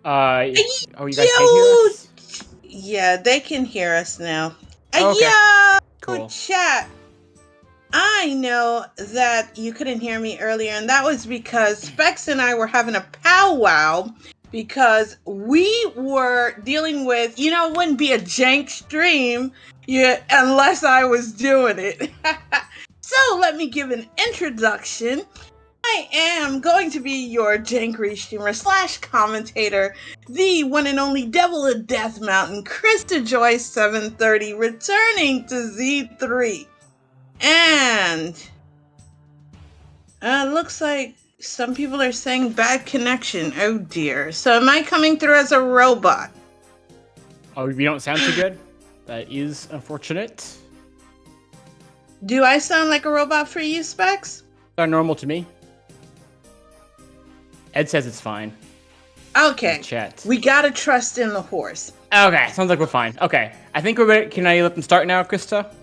Oh, you guys can't hear Yo, us? yeah, they can hear us now. Oh, okay. Yo, Cool. chat. I know that you couldn't hear me earlier, and that was because Specs and I were having a powwow because we were dealing with, it wouldn't be a jank stream unless I was doing it. So let me give an introduction. I am going to be your Jankry streamer / commentator, the one and only Devil of Death Mountain, Krista Joy 730, returning to Z3. And looks like some people are saying bad connection. Oh dear. So am I coming through as a robot? Oh, we don't sound too good? That is unfortunate. Do I sound like a robot for you, Specs? Not normal to me. Ed says it's fine. Okay. Chat. We gotta trust in the horse. Okay, sounds like we're fine. Okay, I think we're ready. Can I let them start now, Krista?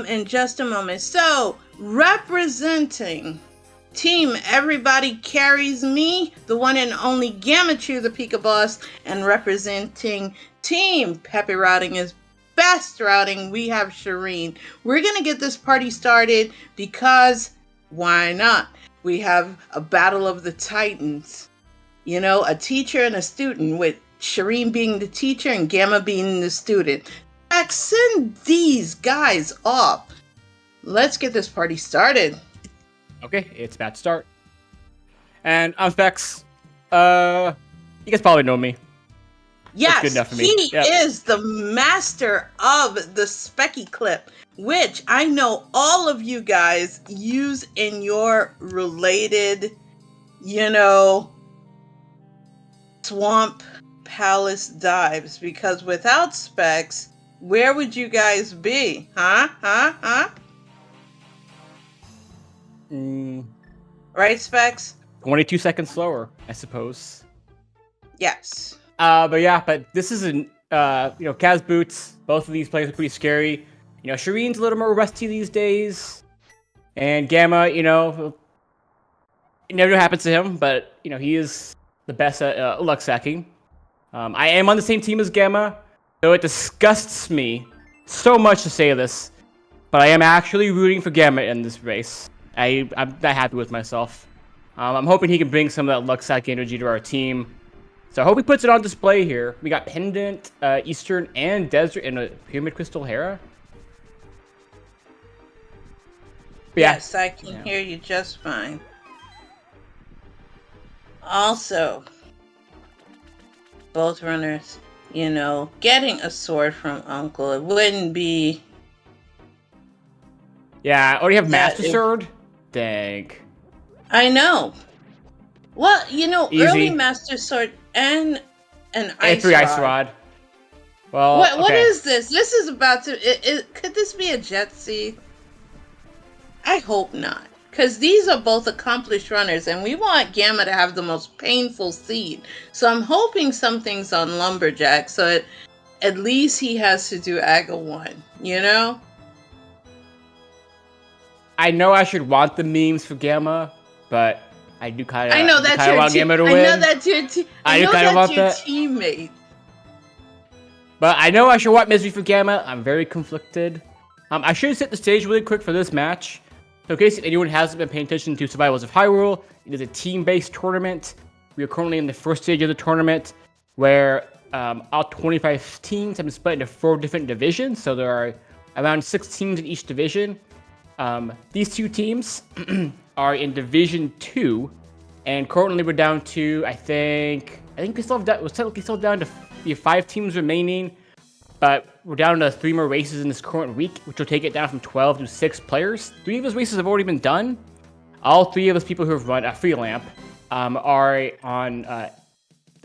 In just a moment. So, representing Team Everybody Carries Me, the one and only Gammachuu, the Pika Boss, and representing Team Peppy Routing is Best Routing, we have Shareen. We're gonna get this party started because why not? We have a battle of the titans. A teacher and a student, with Shareen being the teacher and Gamma being the student. Send these guys off. Let's get this party started. Okay, it's about to start. And I'm Specs. You guys probably know me. Yes, good enough for me. He is the master of the Specky clip, which I know all of you guys use in your related, Swamp Palace dives, because without Specs, where would you guys be? Huh? Right, Specs? 22 seconds slower, I suppose. Yes. But this isn't, Kaz Boots. Both of these players are pretty scary. Shireen's a little more rusty these days. And Gamma, it never happens to him, but, he is the best at luck sacking. I am on the same team as Gamma, though it disgusts me so much to say this, but I am actually rooting for Gamma in this race. I'm not happy with myself. I'm hoping he can bring some of that luck sack energy to our team. So I hope he puts it on display here. We got Pendant, Eastern, and Desert in a Pyramid Crystal Hera. Yes, I can hear you just fine. Also, both runners, getting a sword from Uncle, it wouldn't be... Yeah, I already have Master Sword? Dang. I know. Well, Easy. early Master Sword and an Ice Rod. Ice Rod. Well, what is this? This is about to... could this be a Jet Seed? I hope not. Because these are both accomplished runners, and we want Gamma to have the most painful seed. So I'm hoping something's on Lumberjack, so at least he has to do AGA 1, I know I should want the memes for Gamma, but I do kind of. I know that's your Gamma to win. I know that's your teammate. But I know I should want Misery for Gamma. I'm very conflicted. I should set the stage really quick for this match. So in case anyone hasn't been paying attention to Survivals of Hyrule, it is a team-based tournament. We are currently in the first stage of the tournament, where all 25 teams have been split into 4 different divisions. So there are around 6 teams in each division. These 2 teams are in Division 2, and currently we're down to, I think we're technically still down to 5 teams remaining, but we're down to 3 more races in this current week, which will take it down from 12 to 6 players. 3 of those races have already been done. All 3 of those people who have run a free lamp are on,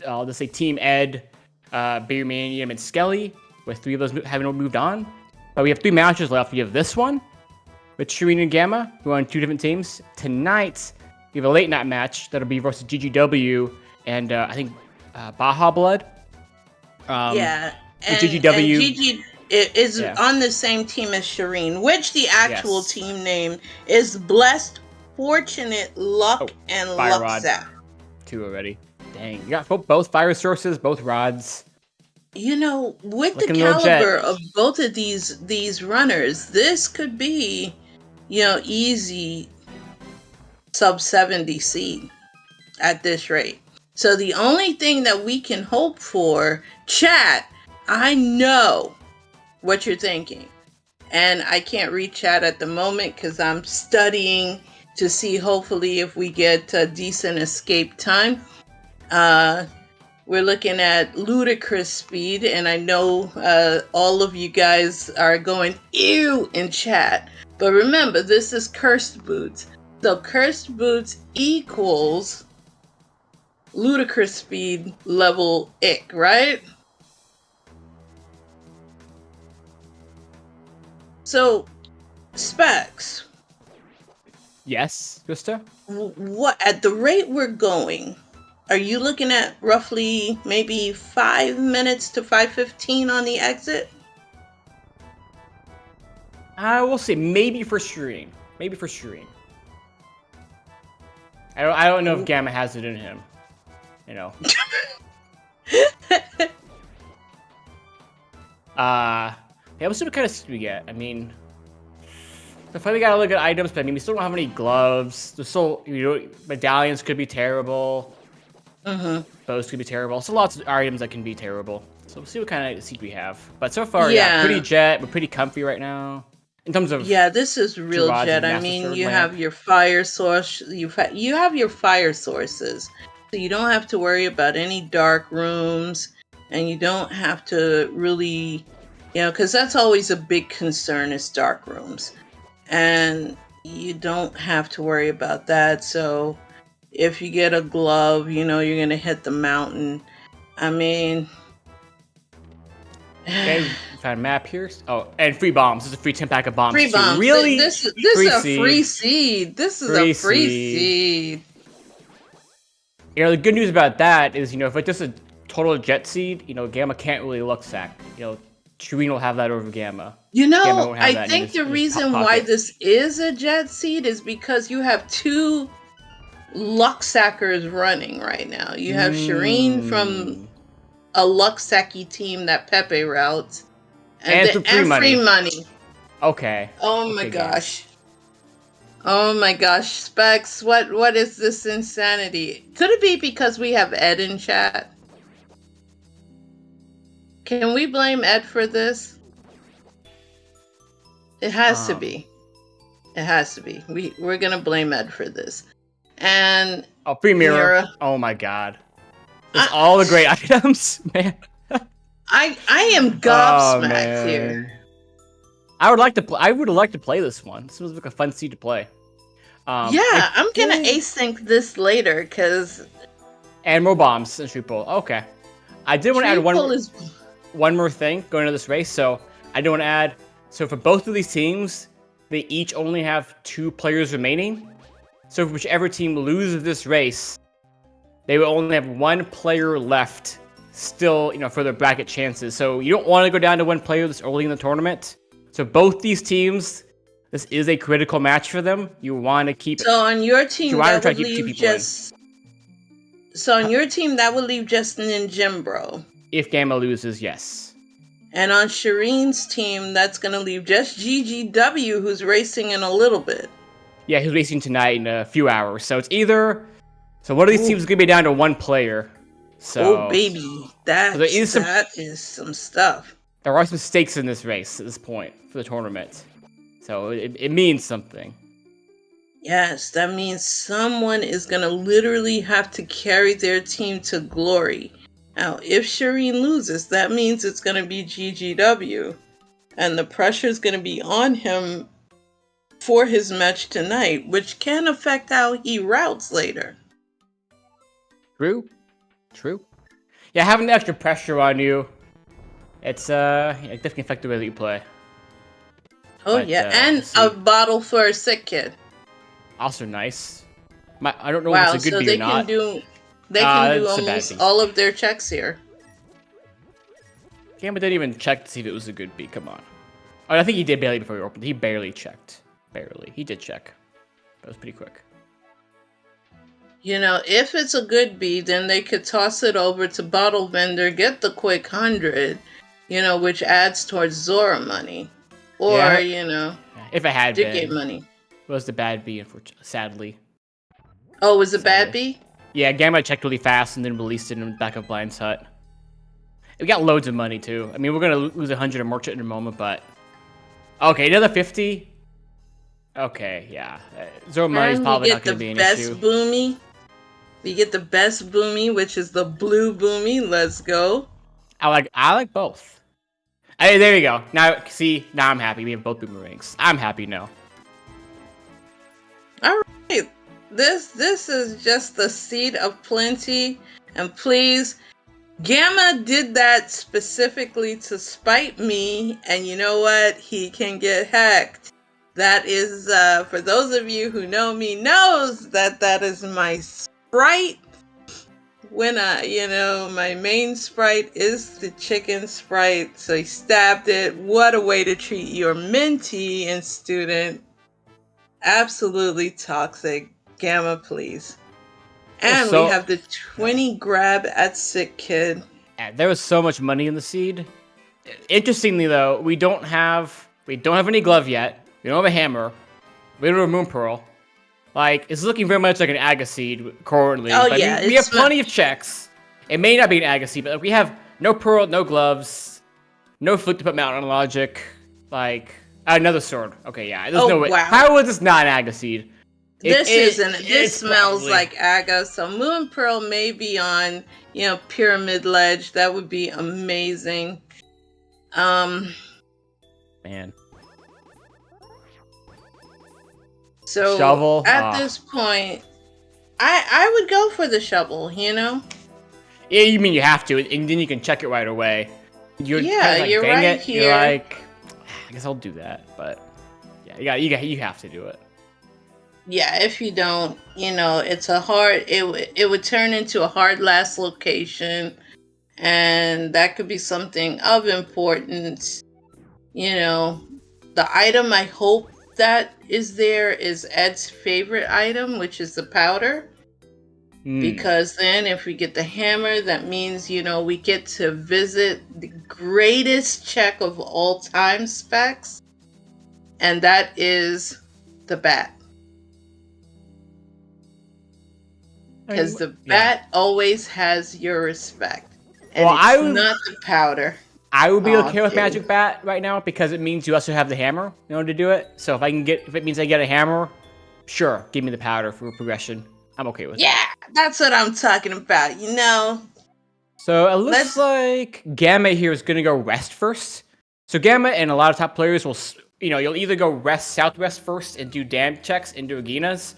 let's say, Team Ed, Beermanium, and Skelly, with 3 of those having moved on. But we have 3 matches left. We have this one with Shareen and Gamma, who are on 2 different teams. Tonight, we have a late night match that'll be versus GGW and I think Baja Blood. And GGW GG is on the same team as Shareen, which the actual team name is Blessed, Fortunate, Luck, and Luck Zap. 2 already. Dang, you got both fire sources, both rods. You know, with the Looking a little jet. caliber of both of these runners, this could be, easy sub 70 seed at this rate. So the only thing that we can hope for, chat, I know what you're thinking. And I can't read chat at the moment because I'm studying to see hopefully if we get a decent escape time. We're looking at ludicrous speed, and I know all of you guys are going ew in chat. But remember, this is cursed boots. So cursed boots equals ludicrous speed level ick, right? So, Specs. Yes, Gusta? What at the rate we're going, are you looking at roughly maybe 5 minutes to 5:15 on the exit? We'll see. Maybe for Shareen. Maybe for Shareen. I don't know if Gamma has it in him. You know. Yeah, we'll see what kind of speed we get. I mean, so far we got to look at items, but I mean, we still don't have any gloves. There's still, medallions could be terrible. Bows could be terrible. So lots of items that can be terrible. So we'll see what kind of seed we have. But so far, yeah, pretty jet. We're pretty comfy right now. In terms of this is real jet. I mean, you have your fire source. You have your fire sources, so you don't have to worry about any dark rooms, and you don't have to really, because that's always a big concern is dark rooms, and you don't have to worry about that. So if you get a glove, you're gonna hit the mountain. I mean. Okay, we found a map here. Oh, and free bombs. This is a free 10-pack of bombs. Free bombs. Really? This is a free seed. This is a free seed. The good news about that is, if it's just a total jet seed, Gamma can't really luck sack. Shareen will have that over Gamma. I think the reason why this is a jet seed is because you have two luck sackers running right now. You have Shareen from a luck-sacky team that Pepe routes, and free money. Okay. Oh my gosh. Oh my gosh, Specs, what is this insanity? Could it be because we have Ed in chat? Can we blame Ed for this? It has to be. It has to be. We're gonna blame Ed for this. And free mirror. Oh my god. It's all the great items, man. I am gobsmacked here. I would like to play this one. This was like a fun seed to play. I'm gonna async this later because. And more bombs and Street Bowl. Okay. I did want to add one more thing going into this race. So I do want to add. So for both of these teams, they each only have 2 players remaining. So for whichever team loses this race, they will only have 1 player left still, for their bracket chances. So you don't want to go down to 1 player this early in the tournament. So both these teams, this is a critical match for them. You want to keep. So on your team, that would leave just. So on your team, that would leave Justin and Jimbro. If Gamma loses, yes. And on Shareen's team, that's going to leave just GGW, who's racing in a little bit. Yeah, he's racing tonight in a few hours. So it's either. So one of these teams is going to be down to 1 player. So, baby. That is some stuff. There are some stakes in this race at this point for the tournament. So it means something. Yes, that means someone is going to literally have to carry their team to glory. Now, if Shareen loses, that means it's going to be GGW. And the pressure is going to be on him for his match tonight, which can affect how he routes later. True. Yeah, having the extra pressure on you, it definitely affects the way that you play. And a bottle for a sick kid. Also nice. I don't know if it's a good beat or not. They can do almost all of their checks here. Gamma didn't even check to see if it was a good beat. Come on. Oh, I think he did barely before he opened. He barely checked. Barely. He did check. That was pretty quick. If it's a good beat, then they could toss it over to Bottle Vendor, get the quick 100, which adds towards Zora money. Or, Yeah, if it had Dick been, money. it was the bad B, sadly. Oh, was it bad Sadly. B? Yeah, Gamma checked really fast and then released it in the back of Blind's hut. We got loads of money too. I mean, we're gonna lose 100 and Merchant in a moment, but okay, another 50. Okay, yeah, Zoro money is And we probably get not the gonna be an best issue. boomy. We get the best boomy, which is the blue boomy. Let's go. I like both. Hey, there you go. Now, see, now I'm happy. We have both boomerangs. I'm happy now. All right, this is just the seed of plenty, and please. Gamma did that specifically to spite me, and you know what? He can get hacked. That is, for those of you who know me, knows that is my sprite. When my main sprite is the chicken sprite, so he stabbed it. What a way to treat your mentee and student. Absolutely toxic. Gamma, please. And we have the 20 grab at Sick Kid. There was so much money in the seed. Interestingly, though, we don't have any glove yet. We don't have a hammer. We don't have a moon pearl. Like, it's looking very much like an Aga seed currently. Oh, but yeah. we have plenty of checks. It may not be an Aga seed, but we have no pearl, no gloves, no flute to put mount on logic. Like, another sword. Okay, yeah. There's no way. Wow. How is this not an Aga seed? This smells like Aga, so Moon Pearl may be on, Pyramid Ledge. That would be amazing. Man. So shovel. At this point, I would go for the shovel, Yeah, you mean you have to, and then you can check it right away. You're you're right here. You're like, I guess I'll do that, but yeah, you have to do it. Yeah, if you don't, it's a hard. It would turn into a hard last location, and that could be something of importance. The item I hope that is there is Ed's favorite item, which is the powder. Because then if we get the hammer, that means, we get to visit the greatest check of all time specs. And that is the bat. Because the bat always has your respect. And it's not the powder. I would be okay with Magic Bat right now because it means you also have the hammer in order to do it. So if it means I get a hammer, sure, give me the powder for progression. I'm okay with it. Yeah, that's what I'm talking about, So it looks like Gamma here is going to go west first. So Gamma and a lot of top players will, you'll either go southwest first and do dam checks into Aginas,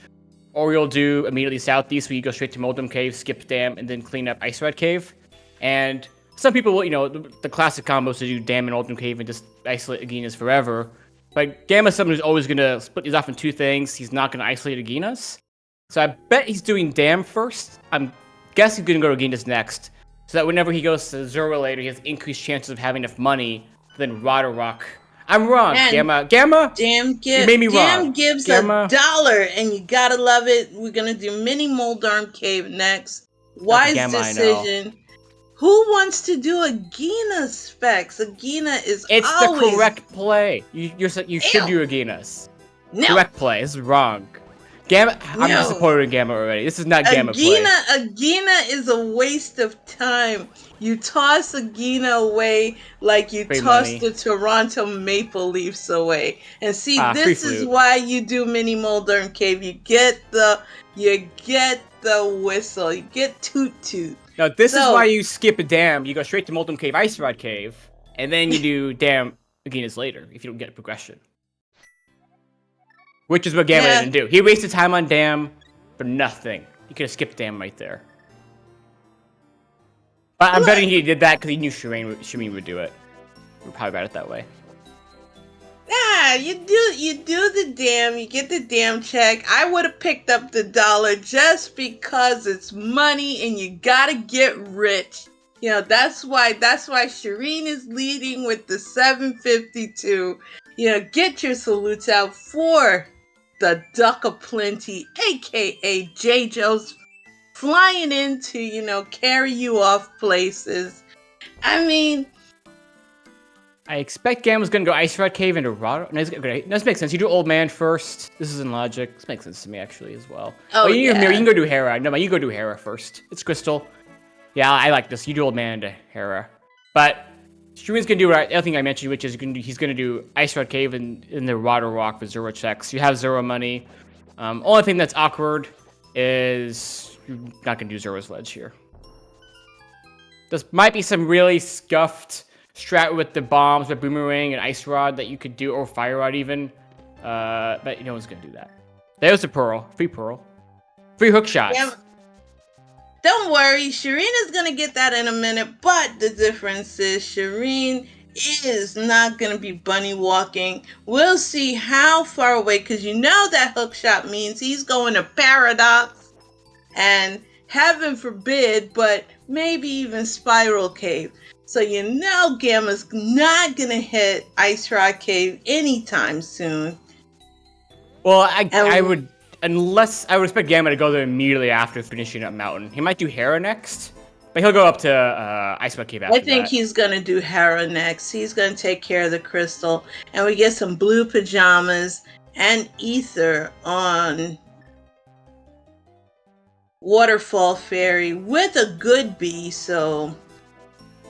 or you'll do immediately southeast where you go straight to Moldum Cave, skip dam, and then clean up Ice Red Cave. And some people will, the classic combos to do dam and Moldum Cave and just isolate Aginas forever. But Gamma's someone who's always going to split these off in two things. He's not going to isolate Aginas. So I bet he's doing dam first. I'm guessing he's going to go to Aginas next. So that whenever he goes to Zora later, he has increased chances of having enough money than Rod or Rock. I'm wrong, Gamma. Dam you made me wrong. Gives $1, and you gotta love it. We're gonna do Mini Moldarm Cave next. Wise decision. Who wants to do Agina specs? Agina is always the correct play. You should do Aginas. No. Correct play. This is wrong. Gamma, I'm disappointed in Gamma already. This is not Gamma play. Agina is a waste of time. You toss Agina away like you tossed the Toronto Maple Leafs away. And see, this is why you do Mini Moldarm Cave. You get the whistle. You get toot toot. No, this is why you skip a dam. You go straight to Moldum Cave, Ice Rod Cave, and then you do dam Aginas later if you don't get progression. Which is what Gamma didn't do. He wasted time on dam for nothing. He could have skipped dam right there. But I'm betting he did that because he knew Shareen would do it. We're probably about it that way. Yeah, you do the dam, you get the dam check. I would have picked up the $1 just because it's money and you gotta get rich. That's why Shareen is leading with the 752. Get your salutes out for the Duck of Plenty, aka J. Joe's flying in to, carry you off places. I mean, I expect Gamma's gonna go Ice Rod Cave into Rod. No, great. This makes sense. You do Old Man first. This is in logic. This makes sense to me actually as well. Oh, you yeah. can go do Hera. No, you go do Hera first. It's Crystal. Yeah, I like this. You do Old Man into Hera. But Shareen's gonna do the other thing I mentioned, which is he's gonna do Ice Rod Cave in the Water Rock with zero checks. You have zero money. Only thing that's awkward is you're not gonna do Zoro's Ledge here. This might be some really scuffed strat with the bombs, with Boomerang and Ice Rod that you could do, or Fire Rod even. But no one's gonna do that. There's a Pearl. Free hook shots. Yeah. Don't worry, Shareen is gonna get that in a minute, but the difference is Shareen is not gonna be bunny walking. We'll see how far away, because you know that hook shot means he's going to Paradox, and heaven forbid, but maybe even Spiral Cave. So you know Gamma's not gonna hit Ice Rod Cave anytime soon. Well, I would expect Gamma to go there immediately after finishing up Mountain. He might do Hera next, but he'll go up to Ice Rod Cave after that. I think he's gonna do Hera next. He's gonna take care of the crystal, and we get some blue pajamas and ether on Waterfall Fairy with a good bee. So,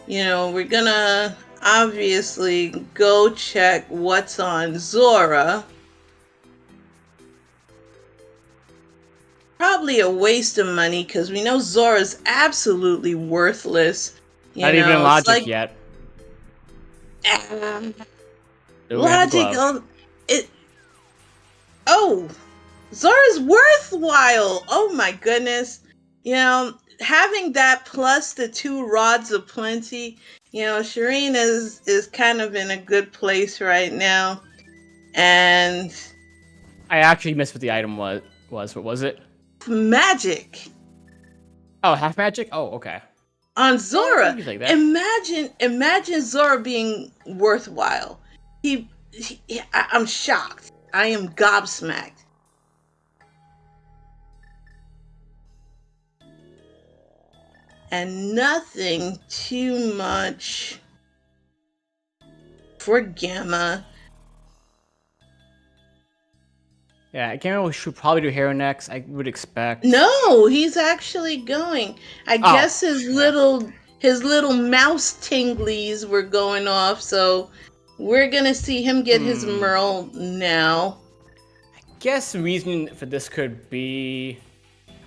we're gonna obviously go check what's on Zora. Probably a waste of money, because we know Zora's absolutely worthless. Not even in logic yet. Logic. Zora's worthwhile. Oh my goodness. Having that plus the 2 rods of plenty, Shareen is kind of in a good place right now. And I actually missed what the item was. What was it? Magic. Oh, half magic? Oh, okay. On Zora. Like that. Imagine Zora being worthwhile. I'm shocked. I am gobsmacked. And nothing too much for Gamma. Yeah, Gamma should probably do Hera next, I would expect. No, he's actually going. I guess his little mouse tinglies were going off, so we're gonna see him get his Merle now. I guess the reason for this could be,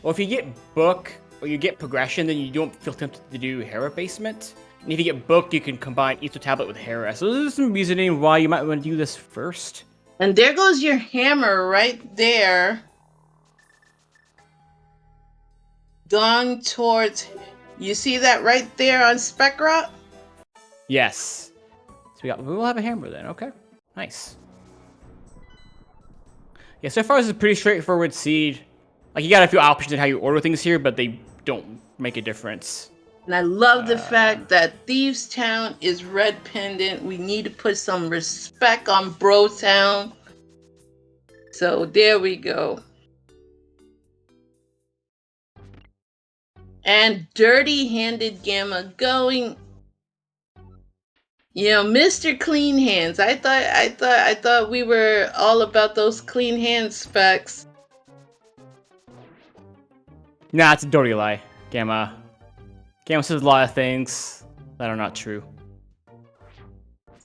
well, if you get Book or you get Progression, then you don't feel tempted to do Hera basement. And if you get Book, you can combine Ether Tablet with Hera. So there's some reasoning why you might want to do this first. And there goes your hammer right there. Gone towards... You see that right there on Spec Rock? Yes. So we'll have a hammer then. Okay. Nice. Yeah, so far this is a pretty straightforward seed. Like, you got a few options in how you order things here, but they don't make a difference. And I love the fact that Thieves Town is red pendant. We need to put some respect on Bro Town. So there we go. And Dirty Handed Gamma going. Mr. Clean Hands. I thought we were all about those clean hand specs. Nah, it's a dirty lie, Gamma. Gamma says a lot of things that are not true.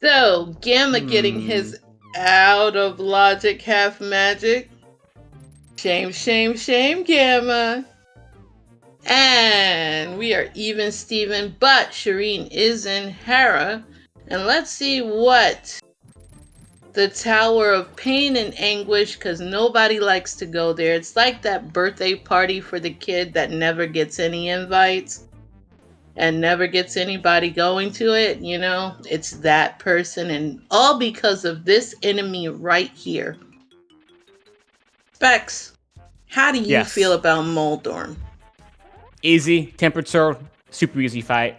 So, Gamma getting his out of logic half magic. Shame, shame, shame, Gamma. And we are even Steven, but Shareen is in Hera. And let's see what the Tower of Pain and Anguish, because nobody likes to go there. It's like that birthday party for the kid that never gets any invites and never gets anybody going to it. It's that person, and all because of this enemy right here. Specs, how do you feel about Moldorm? Easy. Tempered Sword. Super easy fight.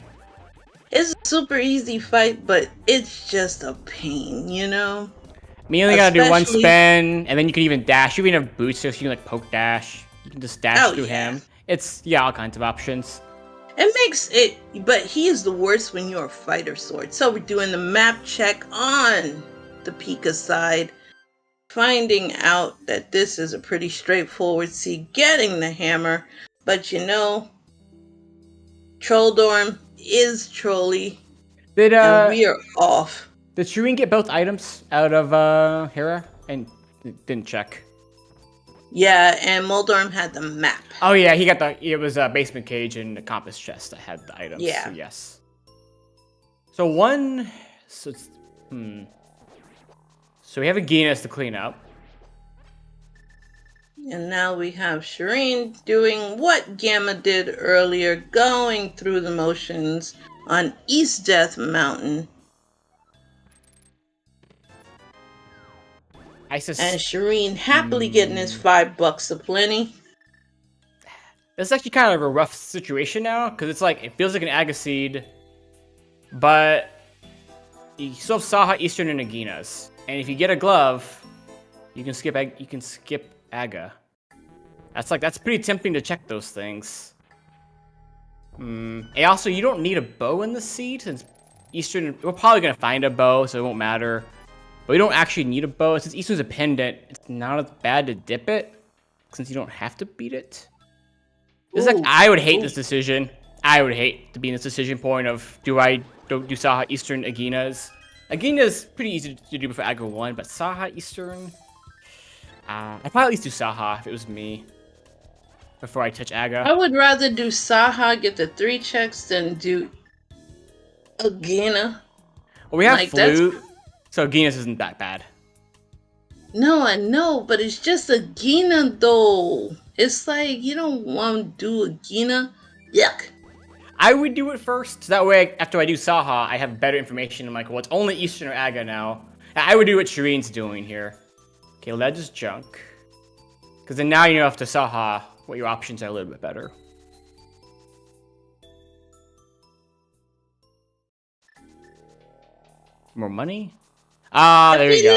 It's a super easy fight, but it's just a pain, I mean, you only gotta do one spin, and then you can even dash. You even have boots, so you can poke dash. You can just dash through him. It's, yeah, all kinds of options. It makes it, but he is the worst when you're a fighter sword. So we're doing the map check on the Pika side, finding out that this is a pretty straightforward see getting the hammer, but you know, Trolldorm is trolly, Did and we are off. did Shareen get both items out of Hera? And didn't check. Yeah, and Moldorm had the map. Oh yeah, he got it was a basement cage and a compass chest that had the items. Yeah. So yes. So one, so it's, So we have a Guinness to clean up. And now we have Shareen doing what Gamma did earlier, going through the motions on East Death Mountain. And Shareen happily getting his $5 aplenty. It's actually kind of a rough situation now, because it's like, it feels like an Agaseed, but you still have Saha, Eastern, and Aginas. And if you get a glove, you can skip Aga. That's pretty tempting to check those things. And also, you don't need a bow in the seed, since Eastern, we're probably going to find a bow, so it won't matter. But we don't actually need a bow. Since Eastern's a pendant, it's not as bad to dip it, since you don't have to beat it. This is like, I would hate this decision. I would hate to be in this decision point of, do Saha, Eastern, Aginas? Agina's pretty easy to do before Aga 1, but Saha, Eastern? I'd probably at least do Saha if it was me, before I touch Aga. I would rather do Saha, get the 3 checks, than do Agina. Well, we have like, Flute, so Aginas isn't that bad. No, I know, but it's just Agina, though. It's like, you don't want to do Agina. Yuck. I would do it first, so that way, after I do Saha, I have better information. I'm like, well, it's only Eastern or Aga now. I would do what Shareen's doing here. Okay, Ledge is junk. Because then now you know after Saha, what your options are a little bit better. More money? Ah, there you go.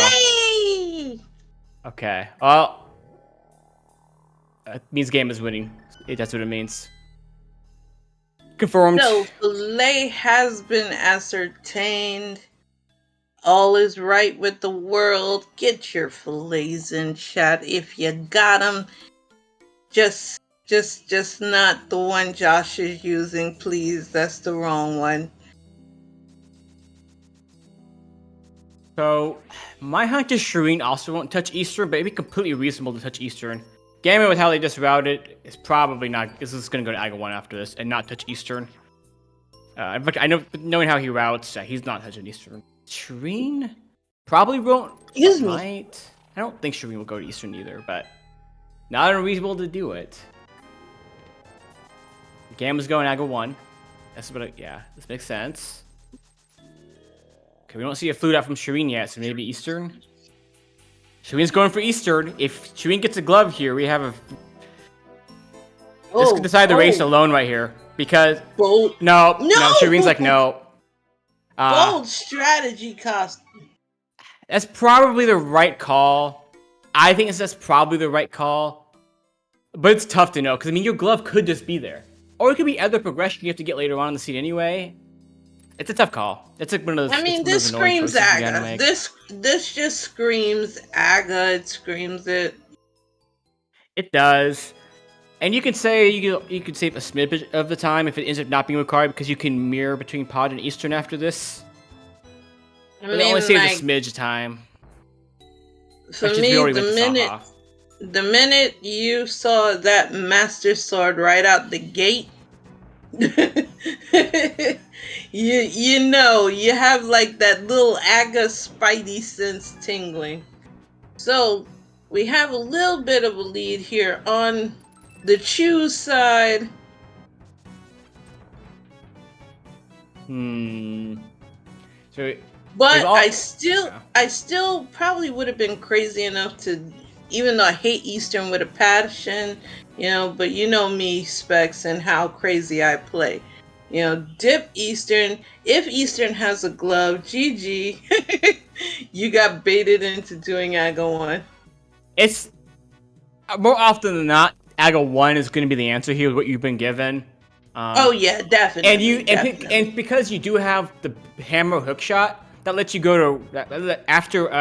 Okay, well, it means game is winning. That's what it means. Confirmed. So, Filet has been ascertained. All is right with the world. Get your fillets in chat if you got them. Just not the one Josh is using, please. That's the wrong one. So, my hunch is Shareen also won't touch Eastern, but it'd be completely reasonable to touch Eastern. Gamma, with how they just routed, is probably not. This is going to go to Aga 1 after this and not touch Eastern. But I know, knowing how he routes, he's not touching Eastern. Shareen probably won't. Excuse me. I don't think Shareen will go to Eastern either, but not unreasonable to do it. Gamma's going Aga 1. That's what. Yeah, this makes sense. Okay, we don't see a flute out from Shareen yet, so maybe Eastern. Shareen's going for Eastern. If Shareen gets a glove here, we have a. This could decide the race alone right here. Because. No, Shareen's like, no. Bold strategy cost. That's probably the right call. I think that's probably the right call. But it's tough to know, because, I mean, your glove could just be there. Or it could be other progression you have to get later on in the seat anyway. It's a tough call. It's like one of those. I mean, this screams Aga. This just screams Aga. It screams it. It does. And you could say you could save a smidge of the time if it ends up not being required, because you can mirror between Pod and Eastern after this. I mean, it only saves a smidge of time. For me, the minute you saw that Master Sword right out the gate, you know, you have like that little Aga spidey sense tingling. So we have a little bit of a lead here on the Chu side. So, but I still probably would have been crazy enough to, even though I hate Eastern with a passion, you know, but you know me, Specs, and how crazy I play. You know, dip Eastern. If Eastern has a glove, GG. You got baited into doing Aga 1. It's more often than not, Aga 1 is going to be the answer here with what you've been given. Oh yeah, definitely. And because you do have the hammer hook shot, that lets you go to after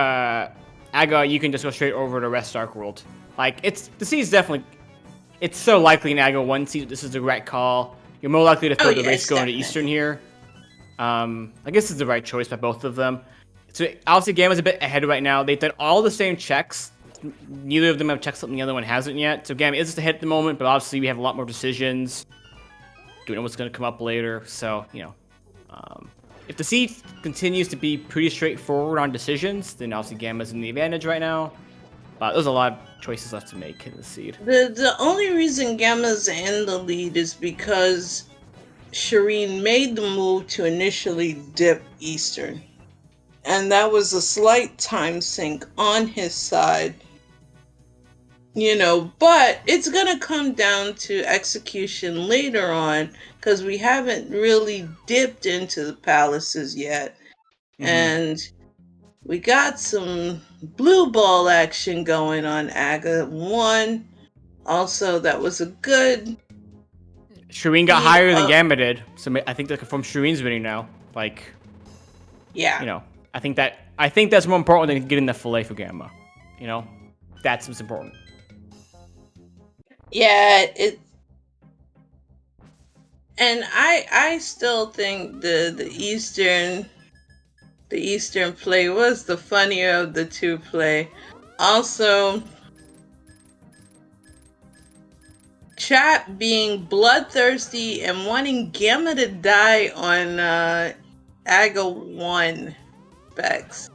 Aga, you can just go straight over to Rest Dark World. Like the seed is definitely, it's so likely in Aga 1 seed this is the right call. You're more likely to throw the race going to Eastern here. I guess it's the right choice by both of them. So obviously Gamma's a bit ahead right now. They've done all the same checks. Neither of them have checked something the other one hasn't yet. So Gamma is just ahead at the moment, but obviously we have a lot more decisions. Don't know what's going to come up later. So, if the seed continues to be pretty straightforward on decisions, then obviously Gamma's in the advantage right now. But there's a lot of choices left to make in the seed. The only reason Gamma's in the lead is because Shareen made the move to initially dip Eastern. And that was a slight time sink on his side. But it's going to come down to execution later on because we haven't really dipped into the palaces yet. Mm-hmm. And we got some blue ball action going on Aga 1. Also, that was a good... Shareen got higher than Gamma did. So I think that from Shareen's winning now. Yeah. I think that's more important than getting the fillet for Gamma. That's what's important. Yeah, and I still think the Eastern play was the funnier of the two play. Also, chat being bloodthirsty and wanting Gamma to die on Aga 1 specs.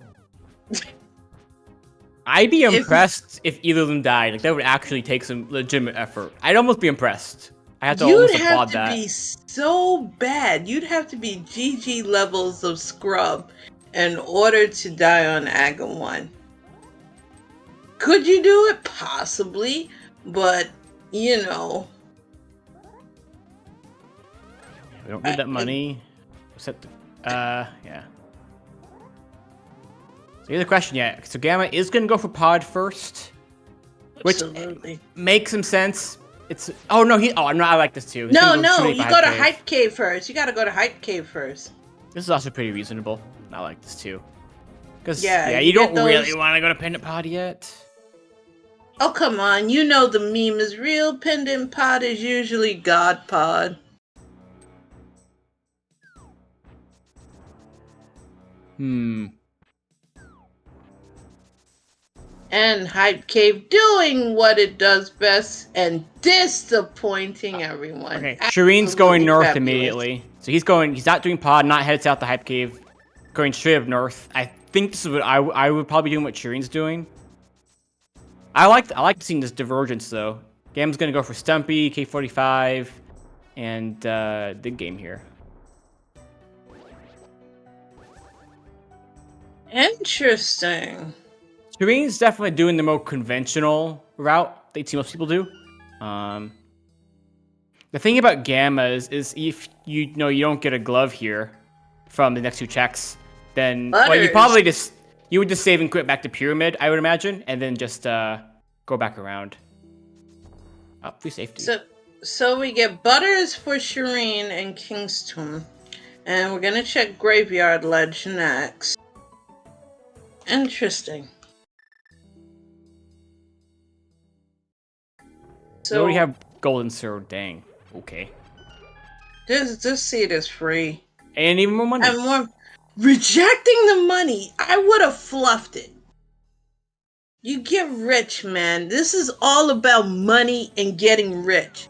I'd be impressed if either of them died. Like, that would actually take some legitimate effort. I'd almost be impressed. I have to almost applaud that. You'd have to be so bad. You'd have to be GG levels of scrub in order to die on Aga 1. Could you do it? Possibly. But, We don't need that money. Yeah. So here's the question, yeah. So Gamma is going to go for pod first. Which makes some sense. I like this too. No, you go to Hype Cave first. You gotta go to Hype Cave first. This is also pretty reasonable. I like this too. Because, you don't really want to go to Pendant Pod yet. Oh, come on. You know the meme is real. Pendant Pod is usually God Pod. And Hype Cave doing what it does best and disappointing everyone. Okay, Shareen's going north immediately. So he's not doing pod, not headed south to Hype Cave, going straight up north. I think this is what I would probably do what Shareen's doing. I like seeing this divergence though. Gam's gonna go for Stumpy, K45, and the game here. Interesting. Shareen's definitely doing the more conventional route that most people do. The thing about Gamma is if you don't get a glove here from the next two checks, then you would just save and quit back to Pyramid, I would imagine, and then just go back around. Oh, free safety. So we get Butters for Shareen and Kingston, and we're gonna check Graveyard Ledge next. Interesting. So we already have Golden Sword. Dang. Okay. This seat is free. And even more money. And more rejecting the money. I would have fluffed it. You get rich, man. This is all about money and getting rich.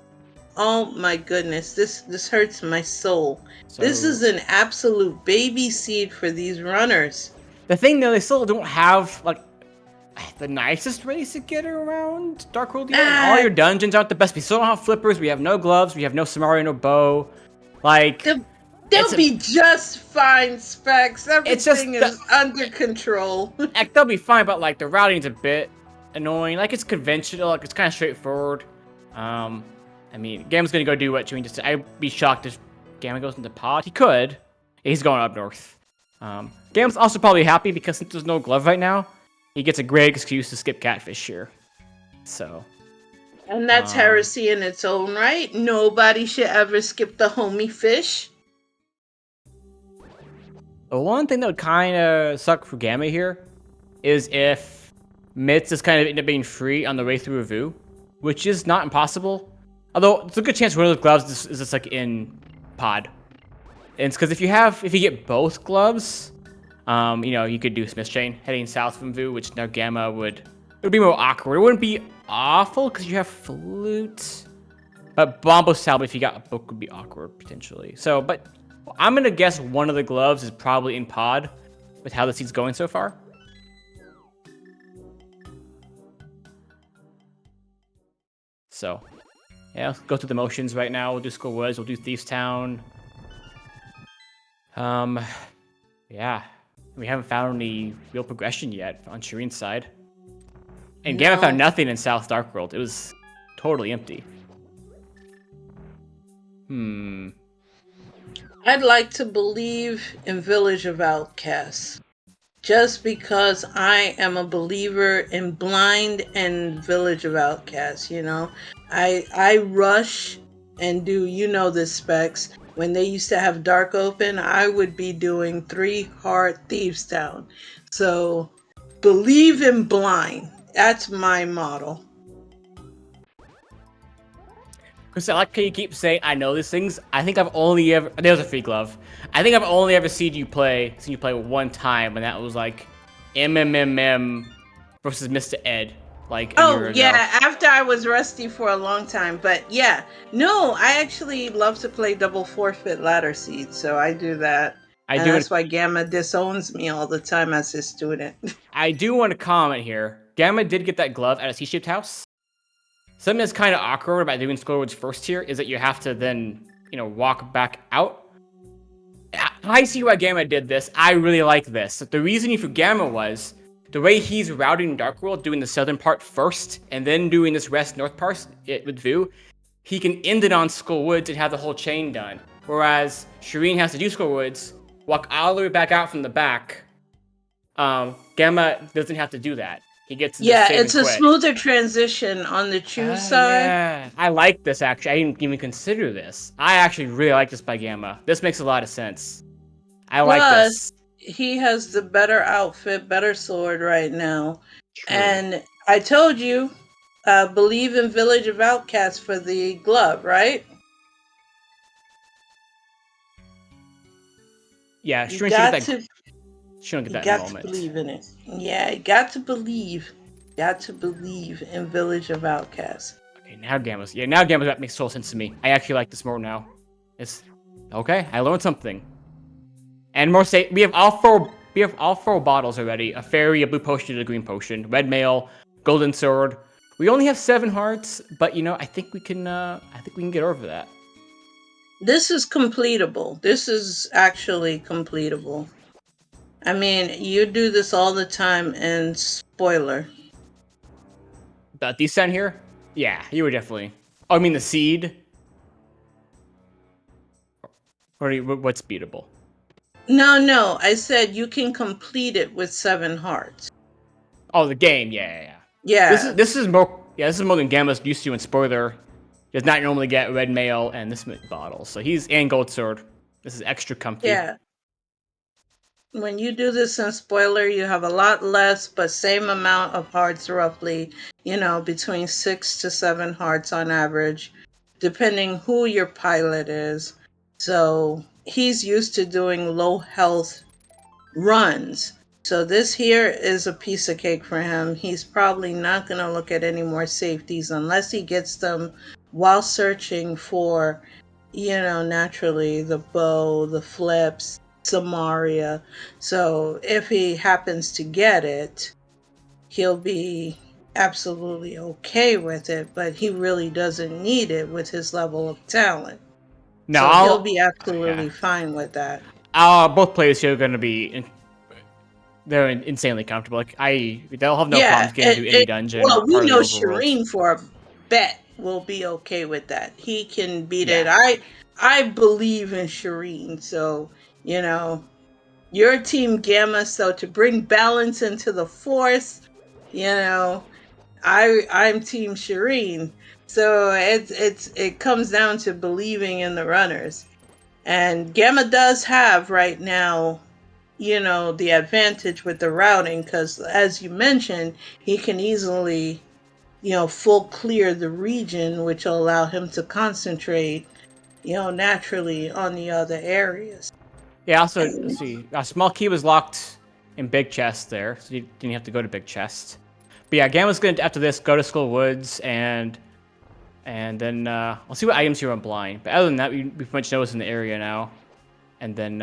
Oh my goodness. This hurts my soul. This is an absolute baby seed for these runners. The thing though, they still don't have the nicest race to get around Dark World yet. All your dungeons aren't the best. We still don't have flippers. We have no gloves. We have no Samaria, no bow. They'll be just fine, Specs. Everything is under control. They'll be fine, but the routing's a bit annoying. It's conventional. It's kind of straightforward. Gamma's gonna go do what Shareen just said. I'd be shocked if Gamma goes into pod. He could. He's going up north. Gamma's also probably happy because since there's no glove right now, he gets a great excuse to skip Catfish here. So, And that's heresy in its own right. Nobody should ever skip the homie fish. The one thing that would kind of suck for Gamma here is if Mitz is kind of end up being free on the way through a Vu, which is not impossible. Although it's a good chance one of those gloves is just like in pod. And it's because if you get both gloves, you could do Smith Chain heading south from Vu, which now Gamma it would be more awkward. It wouldn't be awful because you have Flute. But Bombo Salvo, if you got a book, would be awkward potentially. So, but I'm gonna guess one of the gloves is probably in pod with how the seed's going so far. So, yeah, let's go through the motions right now. We'll do Skull Woods, we'll do Thieves Town. Yeah, we haven't found any real progression yet on Shareen's side. And Gamma found nothing in South Dark World. It was totally empty. I'd like to believe in Village of Outcasts. Just because I am a believer in Blind and Village of Outcasts, I rush and do the specs. When they used to have Dark Open, I would be doing 3 hard Thieves Town. So believe in Blind. That's my model. Because I like how you keep saying, I know these things. I think I've only ever... There's a free glove. I think I've only ever seen you play one time, and that was like MMMM versus Mr. Ed. Like a year ago. After I was rusty for a long time. But yeah, no, I actually love to play double forfeit ladder seed, so I do that. That's why Gamma disowns me all the time as his student. I do want to comment here. Gamma did get that glove at a C-shaped house. Something that's kind of awkward about doing Scorewoods first here is that you have to then, walk back out. I see why Gamma did this. I really like this. The reasoning for Gamma was the way he's routing Dark World, doing the southern part first, and then doing this west north part with Vu, he can end it on Skull Woods and have the whole chain done. Whereas Shareen has to do Skull Woods, walk all the way back out from the back. Gamma doesn't have to do that. He gets it's a smoother transition on the choose side. Yeah, I like this actually. I didn't even consider this. I actually really like this by Gamma. This makes a lot of sense. I like this. He has the better outfit, better sword right now. True. And I told you, believe in Village of Outcasts for the glove, right? Yeah, Shareen should get that in a moment. You got to believe in it. Yeah, you got to believe. Got to believe in Village of Outcasts. Okay, now Gamma's that makes total sense to me. I actually like this more now. It's okay. I learned something. And more safe. We have all four bottles already. A fairy, a blue potion, and a green potion. Red mail, golden sword. We only have 7 hearts, but I think we can get over that. This is completable. This is actually completable. I mean, you do this all the time in spoiler. The descent here? Yeah, you were definitely. Oh, I mean the seed. Or what's beatable? No. I said you can complete it with 7 hearts. Oh, the game. Yeah. This is more. Yeah, this is more than Gamma's used to in spoiler. Does not normally get red mail and this bottle, so and gold sword. This is extra comfy. Yeah. When you do this in spoiler, you have a lot less, but same amount of hearts roughly. Between 6 to 7 hearts on average, depending who your pilot is. So he's used to doing low health runs. So this here is a piece of cake for him. He's probably not going to look at any more safeties unless he gets them while searching for, naturally the bow, the flips, Samaria. So if he happens to get it, he'll be absolutely okay with it, but he really doesn't need it with his level of talent. No, so he'll be absolutely fine with that. Both players here are going to be they're insanely comfortable. They'll have no problems getting into any dungeon. Well, we know Shareen for a bet will be okay with that. He can beat it. I believe in Shareen, so your team Gamma. So to bring balance into the force, I'm Team Shareen. So it comes down to believing in the runners. And Gamma does have right now, the advantage with the routing because, as you mentioned, he can easily, full clear the region, which will allow him to concentrate, naturally on the other areas. Yeah, also, And let's see. A small key was locked in big chest there, so you didn't have to go to big chest. But yeah, Gamma's going to, after this, go to Skull Woods, and then I'll see what items here on blind. But other than that, we pretty much know what's in the area now. And then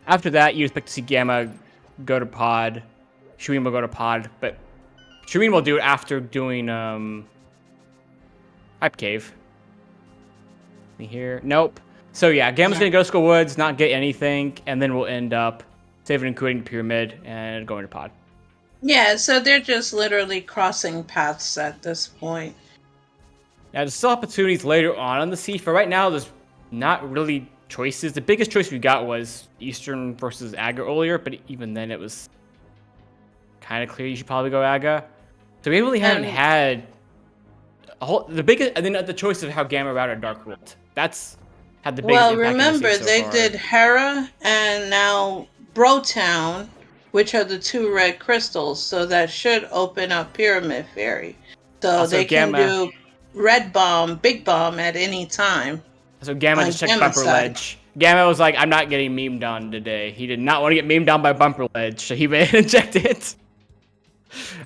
after that, you expect to see Gamma go to pod. Shareen will go to pod, but Shareen will do it after doing Hype Cave. Me here. Nope. So yeah, Gamma's gonna go to Skull Woods, not get anything, and then we'll end up saving and quitting the pyramid and going to pod. yeah, so they're just literally crossing paths at this point. Now there's still opportunities later on the siege, but right now there's not really choices. The biggest choice we got was Eastern versus Aga earlier, but even then it was kind of clear you should probably go Aga. So we really haven't had the biggest, and then the choice of how Gamma routed Dark World. That's had the biggest impact. Well, remember they did Hera and now Brotown, which are the 2 red crystals, so that should open up Pyramid Fairy. So also, they Gamma, can do Red Bomb, Big Bomb at any time. So Gamma just checked Bumper Ledge. Gamma was like, I'm not getting memed on today. He did not want to get memed on by Bumper Ledge, so he went and checked it.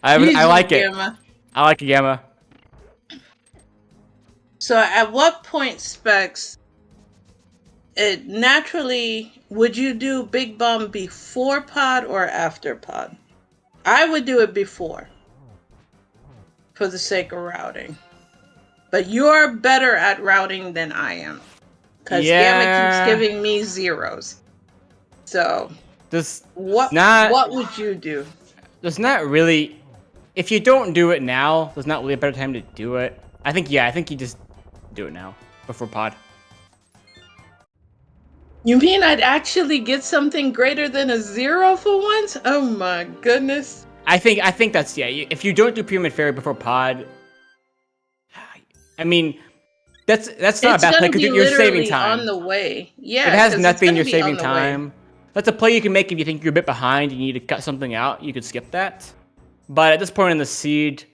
I like it. Gamma. I like it, Gamma. So at what point, Specs, it naturally, would you do Big Bomb before pod or after pod? I would do it before, for the sake of routing. But you're better at routing than I am, because Gamma keeps giving me zeros. So what would you do? There's not really, if you don't do it now, there's not really a better time to do it. I think you just do it now before pod. You mean I'd actually get something greater than a 0 for once? Oh my goodness. I think that's, if you don't do Pyramid Fairy before pod, I mean, that's not a bad play because you're saving time. On the way. Yeah. It has nothing, you're saving time. That's a play you can make if you think you're a bit behind and you need to cut something out. You could skip that. But at this point in the seed,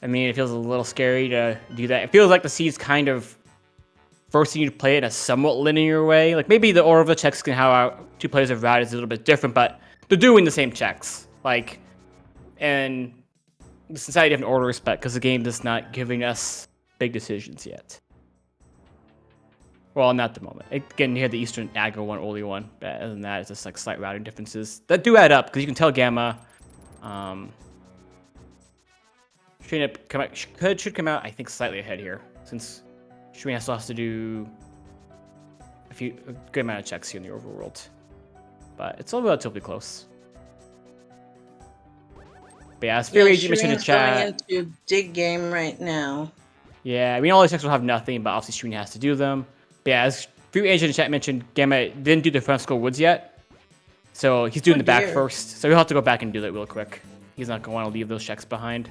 I mean, it feels a little scary to do that. It feels like the seed's kind of forcing you to play it in a somewhat linear way. Like maybe the order of the checks and how our 2 players have routed is a little bit different, but they're doing the same checks. Like, and the society have an order respect because the game is not giving us big decisions yet. Well, not at the moment. Again, you had the Eastern Aga one, early one. But other than that, it's just like slight routing differences that do add up because you can tell Gamma. Should come out, I think, slightly ahead here since Shareen still has to do a good amount of checks here in the overworld, but it's all relatively close. But yeah, Spirit Agent mentioned in the chat. Going into dig game right now. Yeah, I mean all these checks will have nothing, but obviously Shareen has to do them. But yeah, as Spirit Agent in the chat mentioned, Gamma didn't do the front Skull Woods yet, so he's doing the back first. So he'll have to go back and do that real quick. He's not going to want to leave those checks behind.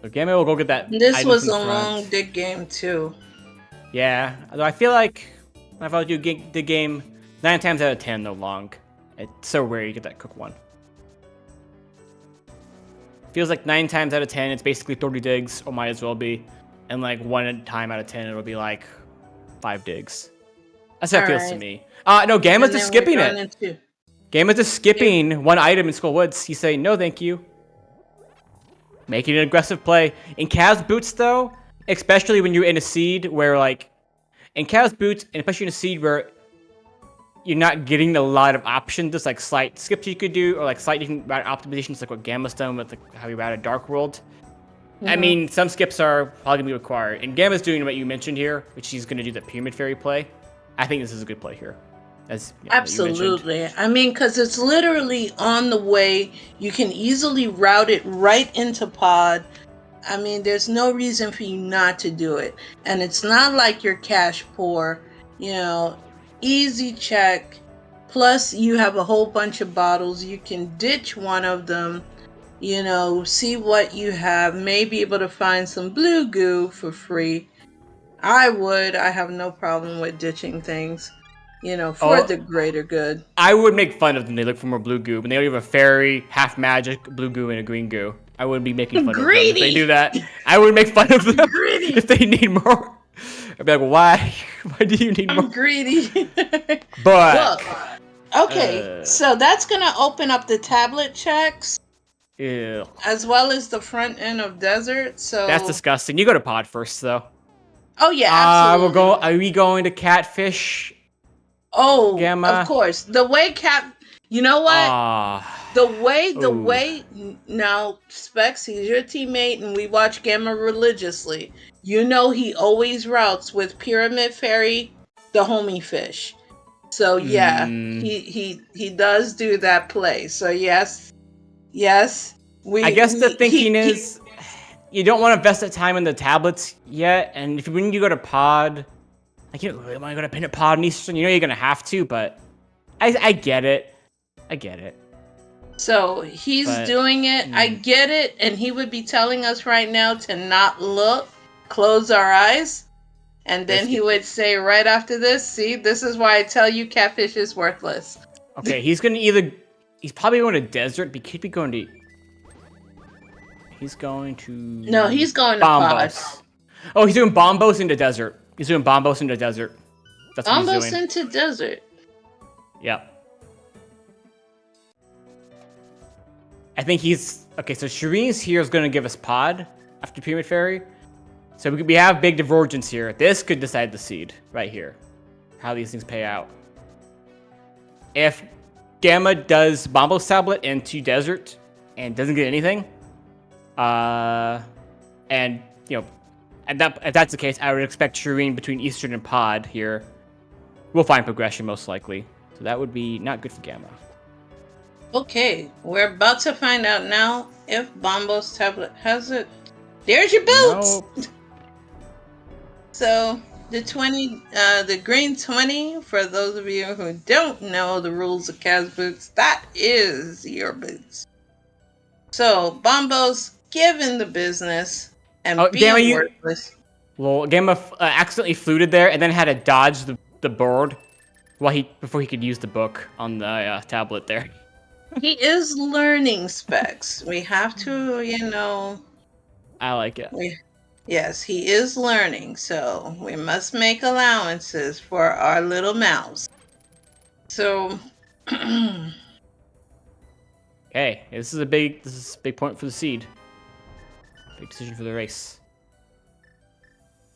So Gamma will go get that. This was a long dig game too. Yeah, although I feel like if I do the game 9 times out of 10, they're long. It's so rare you get that quick one. Feels like 9 times out of 10, it's basically 30 digs, or might as well be, and like 1 time out of 10, it'll be like 5 digs. That's how it feels to me. No, Gamma's just skipping it. Gamma's just skipping 1 item in Skull Woods. He's saying no, thank you. Making an aggressive play. In Cavs Boots, though, especially when you're in a seed where, like, in Cavs Boots, and especially in a seed where you're not getting a lot of options, just like slight skips you could do, or like slight different route optimizations, like what Gamma's done with how he routed Dark World. I mean, some skips are probably going to be required. And Gamma's doing what you mentioned here, which he's going to do the Pyramid Fairy play. I think this is a good play here. Absolutely. I mean, because it's literally on the way. You can easily route it right into pod. I mean, there's no reason for you not to do it. And it's not like you're cash poor. Easy check. Plus, you have a whole bunch of bottles. You can ditch one of them, you know, see what you have, may be able to find some blue goo for free. I would. I have no problem with ditching things, you know, for Oh, the greater good. I would make fun of them. They look for more blue goo, and they don't have a fairy, half magic, blue goo, and a green goo. I would be making fun of them if they do Greedy! that. I would make fun of them Greedy! if they need more. I'd be like, why? Why do you need more? I'm greedy. But, Well, okay, so that's going to open up the tablet checks ew. as well as the front end of desert. So That's disgusting. You go to pod first, though. Oh yeah, absolutely. Are we going to catfish? Oh, Gamma? of course. The way you know what? The way now, Specs, he's your teammate and we watch Gamma religiously. You know he always routes with Pyramid Fairy, the homie fish. So yeah, he does do that play. So yes. I guess the thinking is you don't want to invest that time in the tablets yet, and if when you go to pod, like you don't really want to go to Pin Pod in Eastern, you know you're gonna have to, but I get it. I get it. So he's doing it. I get it, and he would be telling us right now to not look, close our eyes, and then he would say right after this, "See, this is why I tell you catfish is worthless." Okay, he's probably going to desert, but he could be going to. He's going to. No, he's going to pod. Oh, he's doing bombos into desert. He's doing bombos into desert. That's what he's doing. Bombos into desert. Yep. I think he's okay. So Shareen's here is going to give us pod after Pyramid Fairy. So we have big divergence here. This could decide the seed right here. How these things pay out. If Gamma does Bombo's tablet into desert and doesn't get anything, and you know, if that's the case, I would expect Shareen between Eastern and Pod here will find progression most likely. So that would be not good for Gamma. Okay, we're about to find out now if Bombo's tablet has it. There's your boots. Nope. So the green 20, for those of you who don't know the rules of Kaz boots, that is your boots. So Bombo's given the business and being worthless. Well, Gamma accidentally fluted there and then had to dodge the board before he could use the book on the tablet there. He is learning, Specs. We have to, you know. I like it. Yes, he is learning, so we must make allowances for our little mouse. So, hey, this is a big point for the seed. Big decision for the race.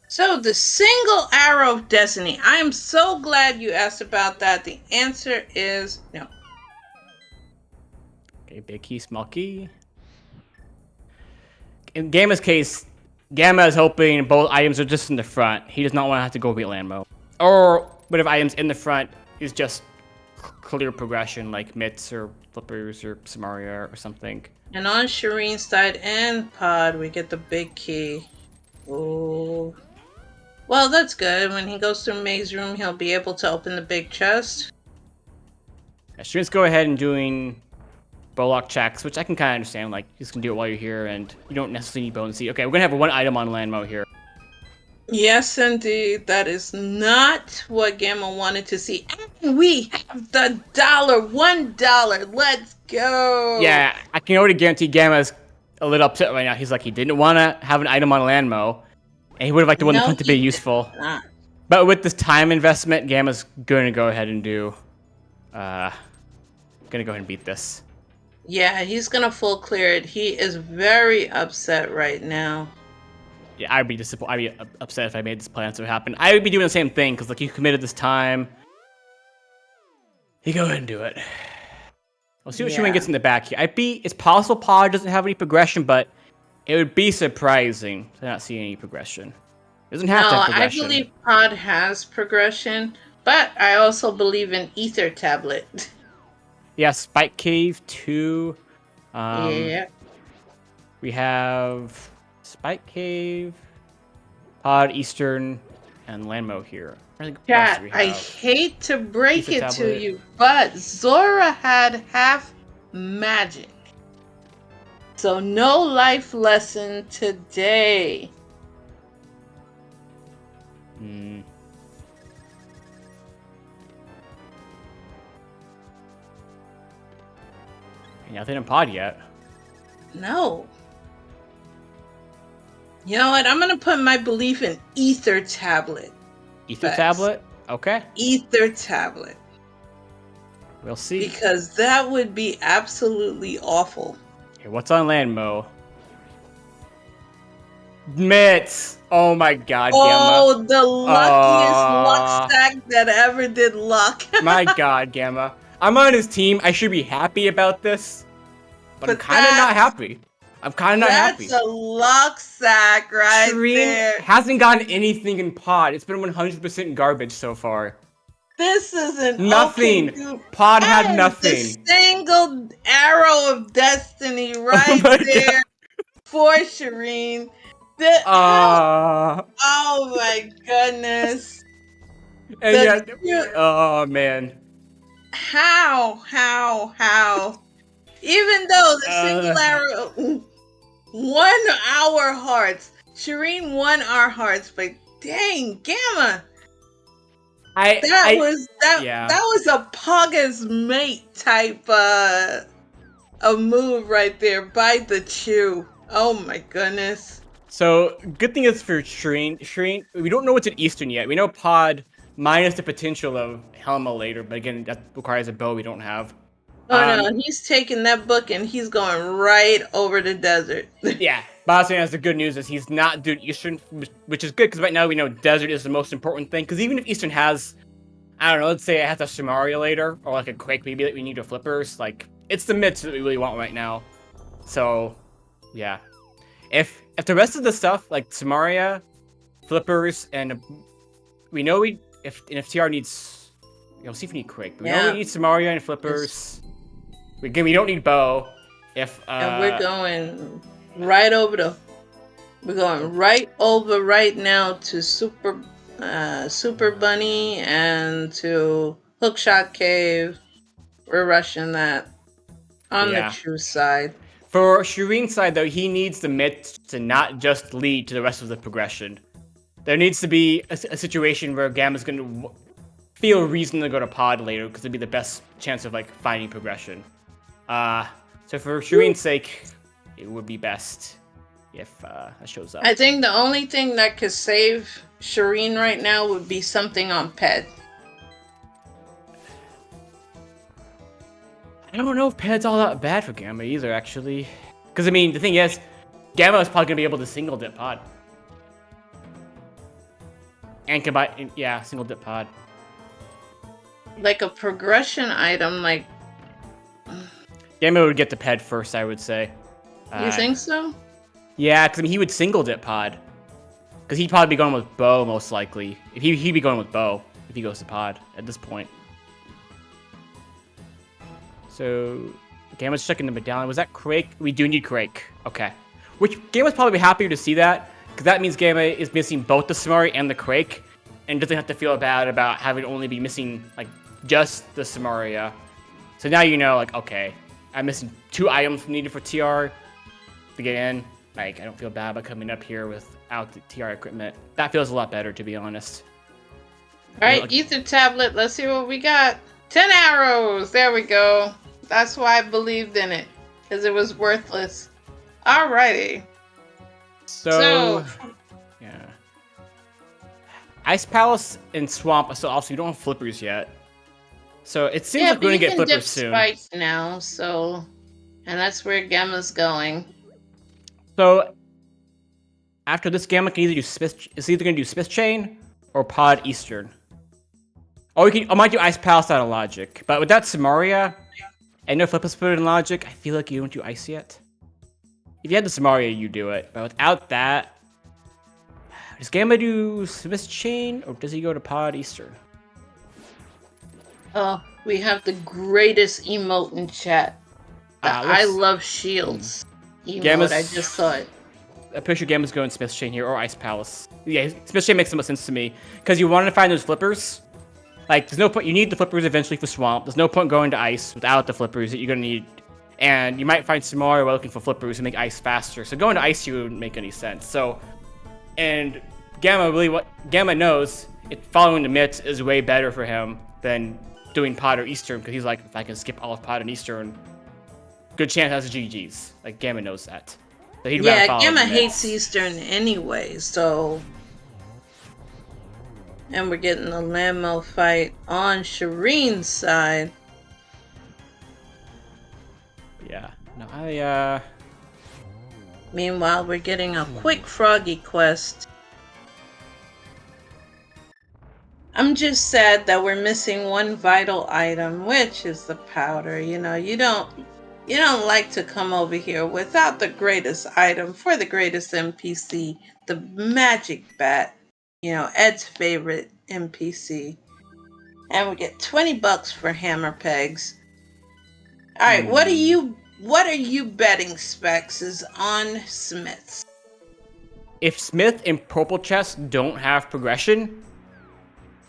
So the single arrow of destiny. I am so glad you asked about that. The answer is no. Okay, big key, small key. In Gamma's case, Gamma is hoping both items are just in the front. He does not want to have to go beat land mode. Or whatever items in the front is just clear progression, like mitts or flippers or Samaria or something. And on Shareen's side and pod, we get the big key. Oh. Well, that's good. When he goes through Maze Room, he'll be able to open the big chest. Yeah, Shareen's go ahead and doing Bollock checks, which I can kind of understand. Like, you just can do it while you're here, and you don't necessarily need bonus. Okay, we're going to have one item on land mode here. Yes, indeed. That is not what Gamma wanted to see. And we have the $1. Let's go. Yeah, I can already guarantee Gamma's a little upset right now. He's like, he didn't want to have an item on land mode, and he would have liked the one to be useful. But with this time investment, Gamma's going to go ahead and do... going to go ahead and beat this. Yeah, he's going to full clear it. He is very upset right now. Yeah, I'd be disappointed. I'd be upset if I made this plan so it happened. I would be doing the same thing, because like you committed this time. You go ahead and do it. We'll see what Shareen gets in the back here. It's possible Pod doesn't have any progression, but it would be surprising to not see any progression. It doesn't have to have progression. I believe Pod has progression, but I also believe in Ether Tablet. Yeah, Spike Cave 2. Yeah. We have Spike Cave, Pod, Eastern, and Landmo here. Chat, I hate to break it to tablet. you, but Zora had half magic. So no life lesson today. Hmm. Nothing in pod yet. No. You know what? I'm gonna put my belief in Ether Tablet. Ether tablet? Okay. Ether Tablet. We'll see. Because that would be absolutely awful. Okay, what's on land, Mo? Mitts! Oh my god, Gamma. Oh, the luckiest luck sack that ever did luck. My god, Gamma. I'm on his team. I should be happy about this. But I'm kind of not happy. I'm kind of not happy. That's a luck sack right Shareen there. hasn't gotten anything in pod. It's been 100% garbage so far. This isn't nothing. Okay, pod had nothing. The single arrow of destiny right there for Shareen. Oh my goodness. And yet, oh man. How? Even though the single arrow won our hearts, Shareen won our hearts, but dang, Gamma. That was a Pogga's mate type a move right there. Bite the chew. Oh my goodness. So good thing is for Shareen, we don't know what's in Eastern yet. We know pod minus the potential of Helma later, but again that requires a bow we don't have. Oh no, he's taking that book and he's going right over the desert. Yeah, but that's the good news is he's not doing Eastern, which is good because right now we know desert is the most important thing. Because even if Eastern has, I don't know, let's say it has a Samaria later or like a Quake, maybe that we need a Flippers. Like it's the mids that we really want right now. So, yeah, if the rest of the stuff like Samaria, Flippers, and we know if TR needs, see if we need Quake. But we know we need Samaria and Flippers. Again, we don't need bow. And we're going right over right now to Super Bunny and to Hookshot Cave. We're rushing that on the true side. For Shareen's side, though, he needs the mitts to not just lead to the rest of the progression. There needs to be a situation where Gamma's going to feel a reason to go to pod later because it'd be the best chance of like finding progression. So for Shareen's sake, it would be best if that shows up. I think the only thing that could save Shareen right now would be something on Ped. I don't know if Ped's all that bad for Gamma either, actually. Because, I mean, the thing is, Gamma is probably going to be able to single dip pod. And combine, yeah, single dip pod. Like a progression item, like... Gamma would get the Ped first, I would say. You think so? Yeah, because I mean, he would single dip pod. Because he'd probably be going with bow, most likely. He'd be going with bow if he goes to pod at this point. So, Gamma's checking the medallion. Was that Crake? We do need Crake. Okay. Which, Gamma's probably happier to see that, because that means Gamma is missing both the Samari and the Crake, and doesn't have to feel bad about having only be missing, like, just the Samaria. So now you know, like, okay, I'm missing 2 items needed for TR to get in. Like, I don't feel bad about coming up here without the TR equipment. That feels a lot better, to be honest. Alright, like, Ether Tablet, let's see what we got. 10 arrows! There we go. That's why I believed in it. Because it was worthless. Alrighty. So, yeah. Ice Palace and Swamp, so also you don't have Flippers yet. So it seems like we're going to get Flippers soon. Spikes now, so... And that's where Gamma's going. So, after this, Gamma can either do it's either going to do Smith Chain or Pod Eastern. Or I might do Ice Palace out of Logic. But with that Samaria, and no Flippers put in Logic, I feel like you don't do Ice yet. If you had the Samaria, you do it. But without that, does Gamma do Smith Chain or does he go to Pod Eastern? Oh, we have the greatest emote in chat. I love shields. Emote, I just saw it. I'm pretty sure Gamma's going Smith's Chain here, or Ice Palace. Yeah, Smith's Chain makes the most sense to me. Because you want to find those flippers. Like, there's no point, you need the flippers eventually for Swamp. There's no point going to Ice without the flippers that you're going to need. And you might find Samaria while looking for flippers to make Ice faster. So going to Ice here wouldn't make any sense. So, and Gamma knows following the myths is way better for him than doing Pod or Eastern, because he's like, if I can skip all of Pod and Eastern, good chance has a GG's. Like, Gamma knows that. So he'd rather follow Gamma the myths. hates Eastern anyway, so... And we're getting a landmill fight on Shareen's side. Yeah. No, Meanwhile, we're getting a quick Froggy quest. I'm just sad that we're missing one vital item, which is the powder. You know, you don't like to come over here without the greatest item for the greatest NPC, the magic bat. You know, Ed's favorite NPC. And we get $20 for hammer pegs. All right, what are you betting, Specs, is on Smiths? if Smith and Purple Chest don't have progression,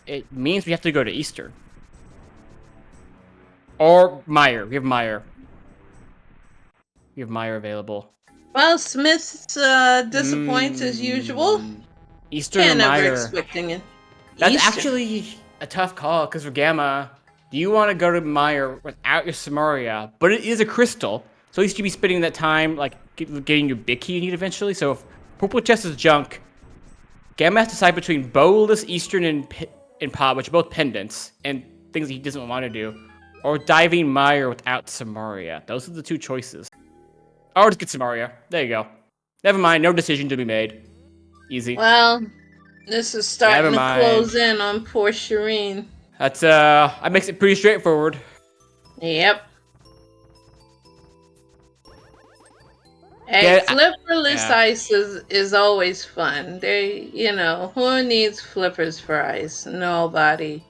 it means we have to go to Eastern. Or Meyer. We have Meyer. We have Meyer available. Well, Smiths disappoints as usual. Eastern Can't or ever Meyer? expecting it. That's Eastern. actually a tough call, because for Gamma, do you want to go to Meyer without your Samaria? But it is a crystal, so at least you'd be spending that time like getting your big key you need eventually. So if Purple Chest is junk, Gamma has to decide between Bowless, Eastern, and Pod, which are both pendants, and things that he doesn't want to do, or diving Meyer without Samaria. Those are the two choices. Or just get Samaria. There you go. Never mind, no decision to be made. Easy. Well, this is starting Never to mind. close in on poor Shareen. That's that makes it pretty straightforward. Yep. Hey, flipperless ice is always fun. Who needs flippers for ice? Nobody.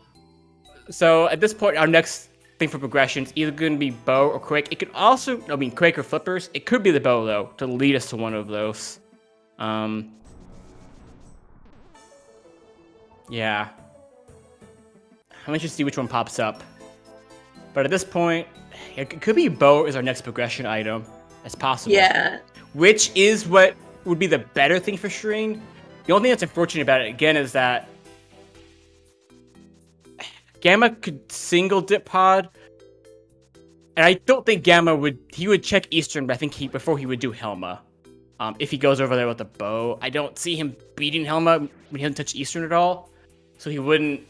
So at this point, our next thing for progression is either going to be bow or Quake. It could also, Quake or flippers. It could be the bow though, to lead us to one of those. Yeah. I'm interested to see which one pops up. But at this point, it could be bow is our next progression item. As possible. Yeah. Which is what would be the better thing for Shareen. The only thing that's unfortunate about it, again, is that Gamma could single dip Pod. And I don't think Gamma would check Eastern, but I think before he would do Helma. If he goes over there with a bow. I don't see him beating Helma when he doesn't touch Eastern at all. So he wouldn't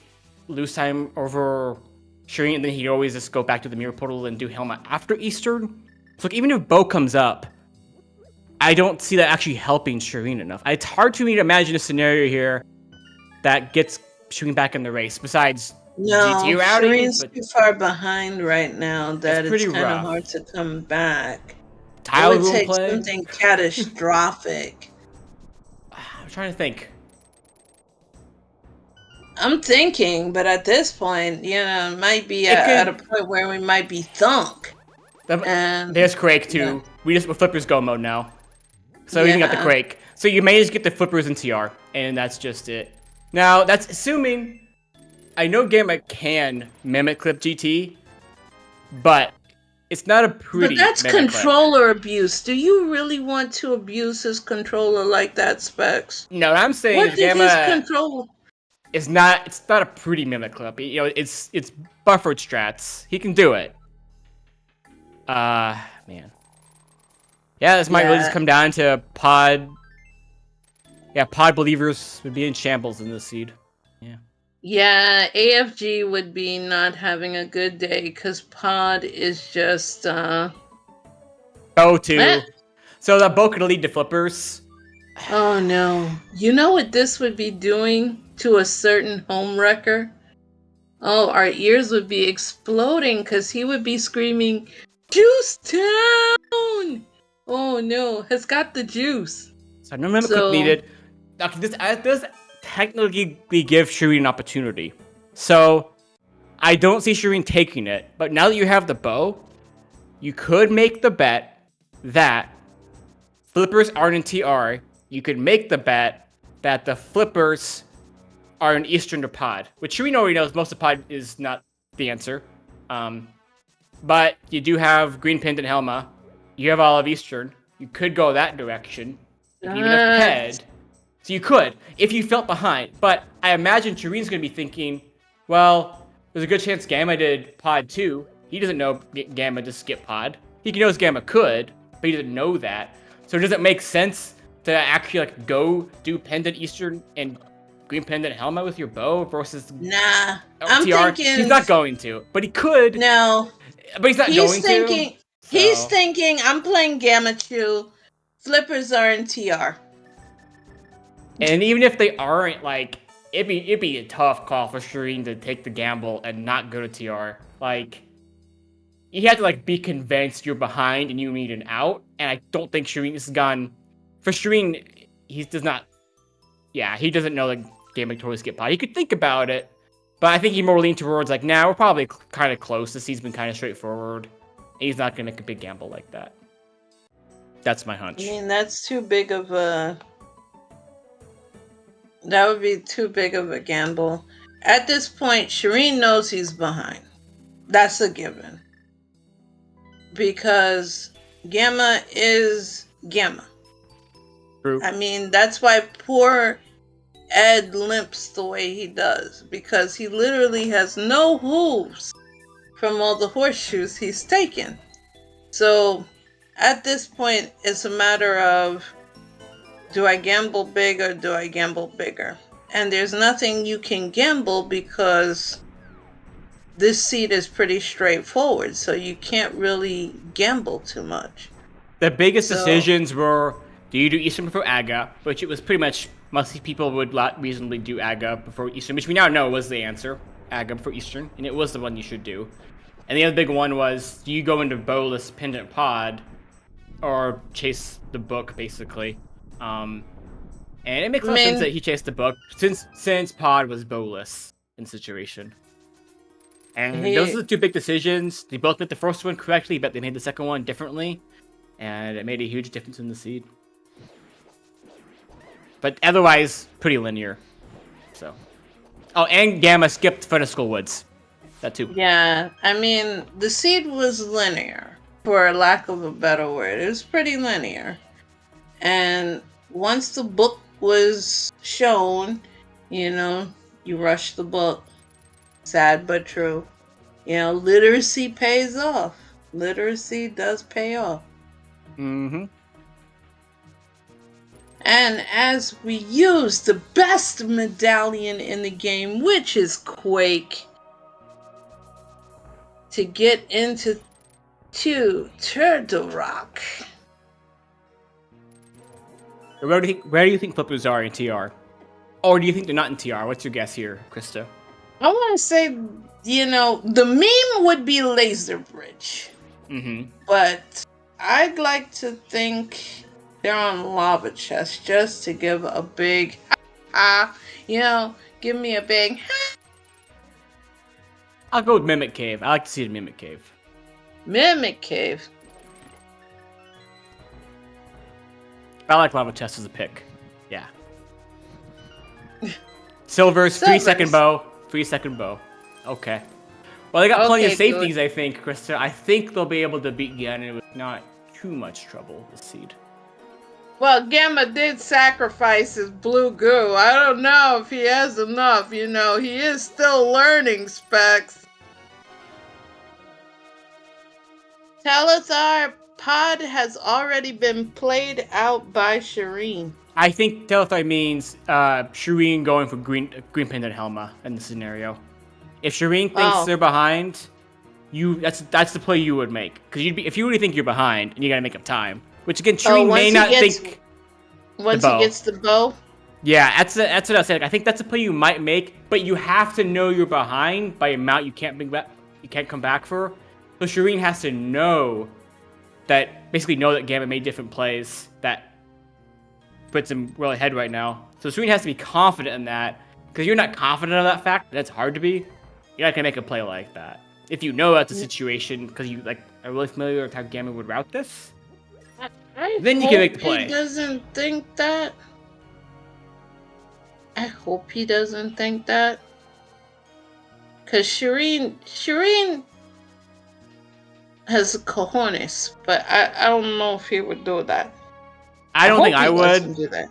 lose time over Shareen, and then he'd always just go back to the mirror portal and do Helma after Eastern. So even if Bow comes up, I don't see that actually helping Shareen enough. It's hard for me to imagine a scenario here that gets Shareen back in the race, besides GT routing. Shareen's too far behind right now that it's kind of hard to come back. Tile it would take play. Something catastrophic. I'm trying to think. I'm thinking, but at this point, it might be at a point where we might be thunk. And there's Quake too. Yeah. We just with flippers go mode now. So we even got the Quake. So you may just get the flippers in TR, and that's just it. Now that's assuming I know Gamma can mimic clip GT, but it's not a pretty. But that's controller abuse. Do you really want to abuse his controller like that, Specs? No, what I'm saying is Gamma controller. It's not a pretty mimic clip. It's buffered strats. He can do it. Man. Yeah, this might really just come down to Pod. Yeah, Pod believers would be in shambles in this seed. Yeah. Yeah, AFG would be not having a good day because Pod is just Bow too. So that Bow could lead to flippers. Oh no. You know what this would be doing to a certain home wrecker? Oh, our ears would be exploding because he would be screaming, Juice Town! Oh no, has got the juice. So no mimic clip needed. Okay, this does technically give Shareen an opportunity. So I don't see Shareen taking it, but now that you have the bow, you could make the bet that flippers aren't in TR, you could make the bet that the flippers are an Eastern to pod, which Shareen already knows most of pod is not the answer. But you do have Green Pendant Helma. You have all of Eastern. You could go that direction. You can even have Ped. So you could, if you felt behind. But I imagine Shareen's going to be thinking, well, there's a good chance Gamma did pod too. He doesn't know Gamma just skipped pod. He knows Gamma could, but he doesn't know that. So does it make sense to actually like go do Pendant Eastern and Green Pendant Helmet with your bow versus Nah, I'm thinking he's not going to, but he could. No, But he's not going thinking. to. He's So. thinking. I'm playing Gammachuu. Flippers are in TR. And even if they aren't, like, it'd be a tough call for Shareen to take the gamble and not go to TR. Like, you have to like be convinced you're behind and you need an out. And I don't think Shareen has gone. For Shareen, he does not. Yeah, he doesn't know like Game Victorious get pod. He could think about it, but I think he more leaned towards like, nah, we're probably kind of close. This season's been kind of straightforward. He's not gonna make a big gamble like that. That's my hunch. I mean, that's too big of a. That would be too big of a gamble. At this point, Shareen knows he's behind. That's a given. Because Gamma is Gamma. True. I mean, that's why poor Ed limps the way he does. Because he literally has no hooves from all the horseshoes he's taken. So, at this point, it's a matter of, do I gamble big or do I gamble bigger? And there's nothing you can gamble because this seed is pretty straightforward, so you can't really gamble too much. The biggest decisions were, do you do Eastern before Aga, which it was pretty much, most people would reasonably do Aga before Eastern, which we now know was the answer, Aga before Eastern, and it was the one you should do. And the other big one was, do you go into bowless Pendant Pod, or chase the book, basically. And it makes a lot of sense that he chased the book, since Pod was bowless in the situation. And those are the two big decisions. They both made the first one correctly, but they made the second one differently. And it made a huge difference in the seed. But otherwise, pretty linear. So. Oh, and Gamma skipped Funical Woods. That too. Yeah, I mean, the seed was linear, for lack of a better word. It was pretty linear. And once the book was shown, you rush the book. Sad but true. Literacy pays off. Literacy does pay off. Mm-hmm. And as we use the best medallion in the game, which is Quake, to get into Turtle Rock. Where do you think flippers are in TR? Or do you think they're not in TR? What's your guess here, Krista? I want to say, the meme would be Laser Bridge. Mm-hmm. But I'd like to think they're on Lava Chest just to give a big give me a big I'll go with Mimic Cave. I like to see the Mimic Cave. Mimic Cave. I like Lava Chest as a pick. Yeah. Silver's 3-second bow. 3-second bow. Okay. Well, they got plenty of safeties, good. I think, Krista. I think they'll be able to beat Ganon with not too much trouble this seed. Well, Gamma did sacrifice his blue goo. I don't know if he has enough, He is still learning, Specs. Telethar Pod has already been played out by Shareen. I think Telethar means Shareen going for Green Pendant Helma in the scenario. If Shareen thinks they're behind, that's the play you would make. Because if you really think you're behind and you gotta make up time, which again Shareen may not think. Once he gets the bow. Yeah, that's what I was saying. I think that's a play you might make, but you have to know you're behind by amount you can't bring back. You can't come back for. So Shareen has to know that Gamma made different plays that puts him really ahead right now. So Shareen has to be confident in that. Because you're not confident of that fact, that's hard to be. You're not gonna make a play like that. If you know that's a situation, because you are really familiar with how Gamma would route this. I Then you can make the play. He doesn't think that. I hope he doesn't think that. Cause Shareen has cojones, but I don't know if he would do that. I don't think I would. Doesn't do that.